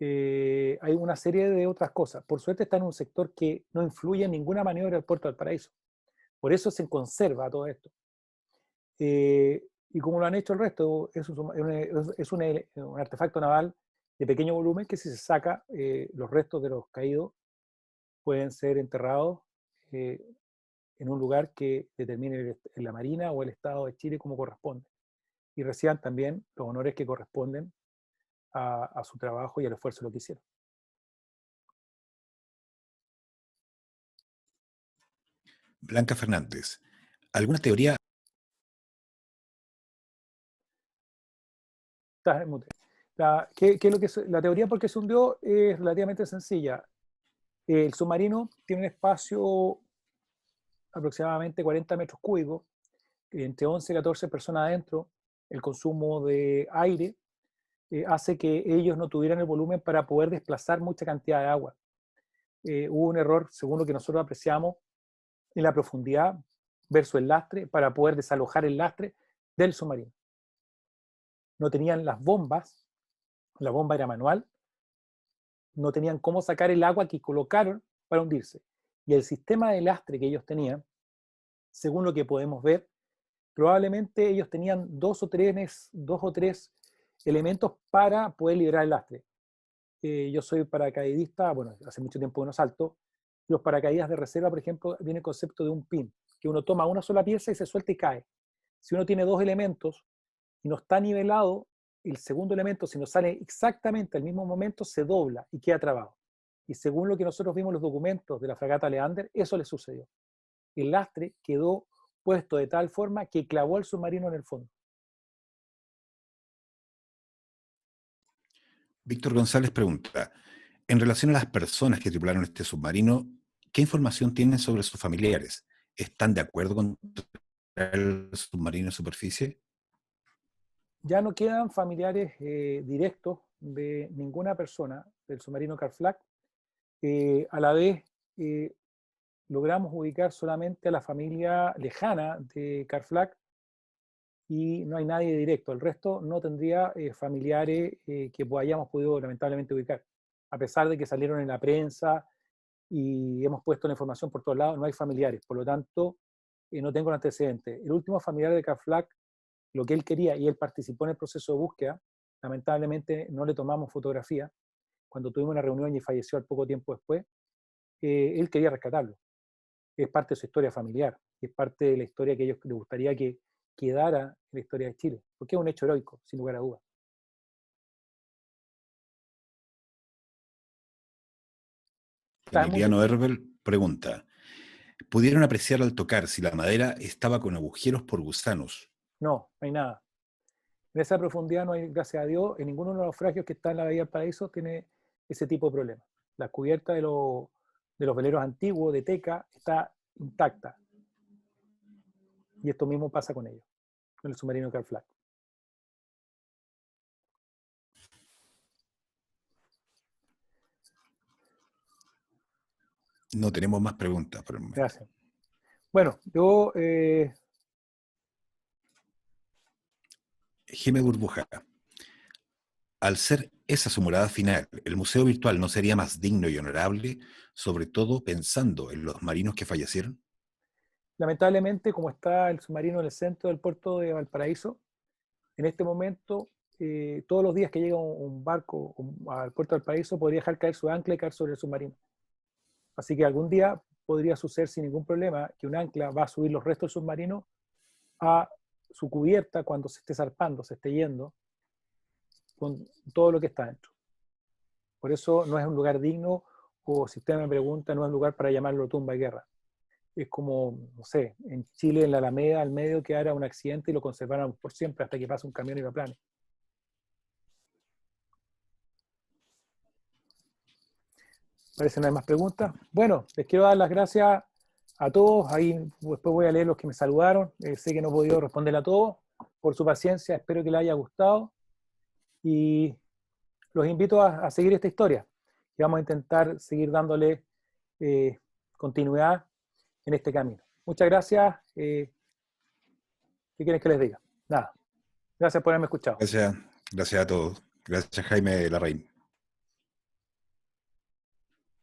Hay una serie de otras cosas. Por suerte está en un sector que no influye en ninguna maniobra del puerto del Paraíso. Por eso se conserva todo esto. Y como lo han hecho el resto, un artefacto naval de pequeño volumen que si se saca los restos de los caídos pueden ser enterrados en un lugar que determine la Marina o el Estado de Chile como corresponde, y reciban también los honores que corresponden a su trabajo y al esfuerzo de lo que hicieron. Blanca Fernández, ¿alguna teoría? Estás en mute. ¿Qué es lo que la teoría por qué se hundió? Es relativamente sencilla. El submarino tiene un espacio aproximadamente 40 metros cúbicos, entre 11 y 14 personas adentro. El consumo de aire hace que ellos no tuvieran el volumen para poder desplazar mucha cantidad de agua. Hubo un error, según lo que nosotros apreciamos, en la profundidad versus el lastre para poder desalojar el lastre del submarino. No tenían las bombas, la bomba era manual, no tenían cómo sacar el agua que colocaron para hundirse. Y el sistema de lastre que ellos tenían, según lo que podemos ver, probablemente ellos tenían dos o tres elementos para poder liberar el lastre. Yo soy paracaidista, bueno, hace mucho tiempo que no salto. Los paracaídas de reserva, por ejemplo, viene el concepto de un pin, que uno toma una sola pieza y se suelta y cae. Si uno tiene dos elementos y no está nivelado, el segundo elemento, si no sale exactamente al mismo momento, se dobla y queda trabado. Y según lo que nosotros vimos en los documentos de la fragata Leander, eso le sucedió. El lastre quedó puesto de tal forma que clavó el submarino en el fondo. Víctor González pregunta, en relación a las personas que tripularon este submarino, ¿qué información tienen sobre sus familiares? ¿Están de acuerdo con el submarino en superficie? Ya no quedan familiares directos de ninguna persona del submarino Carflac. A la vez, logramos ubicar solamente a la familia lejana de Carflac y no hay nadie directo. El resto no tendría familiares que hayamos podido lamentablemente ubicar. A pesar de que salieron en la prensa y hemos puesto la información por todos lados, no hay familiares. Por lo tanto, no tengo antecedentes. El último familiar de Carflac, lo que él quería, y él participó en el proceso de búsqueda, lamentablemente no le tomamos fotografía. Cuando tuvimos una reunión y falleció al poco tiempo después, él quería rescatarlo. Es parte de su historia familiar, es parte de la historia que a ellos les gustaría que quedara en la historia de Chile, porque es un hecho heroico, sin lugar a dudas. Emiliano Herbel pregunta, ¿pudieron apreciar al tocar si la madera estaba con agujeros por gusanos? No, no hay nada. En esa profundidad no hay, gracias a Dios, en ninguno de los naufragios que está en la Bahía del Paraíso tiene ese tipo de problemas. La cubierta de los veleros antiguos, de teca, está intacta. Y esto mismo pasa con ellos, con el submarino Carflac. No tenemos más preguntas por el momento. Gracias. Bueno, yo... Jimé Burbuja, al ser esa su morada final, ¿el museo virtual no sería más digno y honorable, sobre todo pensando en los marinos que fallecieron? Lamentablemente, como está el submarino en el centro del puerto de Valparaíso, en este momento, todos los días que llega un barco al puerto de Valparaíso, podría dejar caer su ancla y caer sobre el submarino. Así que algún día podría suceder sin ningún problema que un ancla va a subir los restos del submarino a su cubierta cuando se esté zarpando, se esté yendo, con todo lo que está dentro. Por eso no es un lugar digno, o si usted me pregunta, no es un lugar para llamarlo tumba de guerra. Es como, no sé, en Chile, en la Alameda, al medio quedara un accidente y lo conservaran por siempre hasta que pase un camión y lo aplane. Parece que no hay más preguntas. Bueno, les quiero dar las gracias a todos. Ahí después voy a leer los que me saludaron. Sé que no he podido responderle a todos. Por su paciencia, espero que les haya gustado. Y los invito a seguir esta historia. Y vamos a intentar seguir dándole continuidad en este camino. Muchas gracias. ¿Qué quieren que les diga? Nada. Gracias por haberme escuchado. Gracias a todos. Gracias, Jaime Larraín.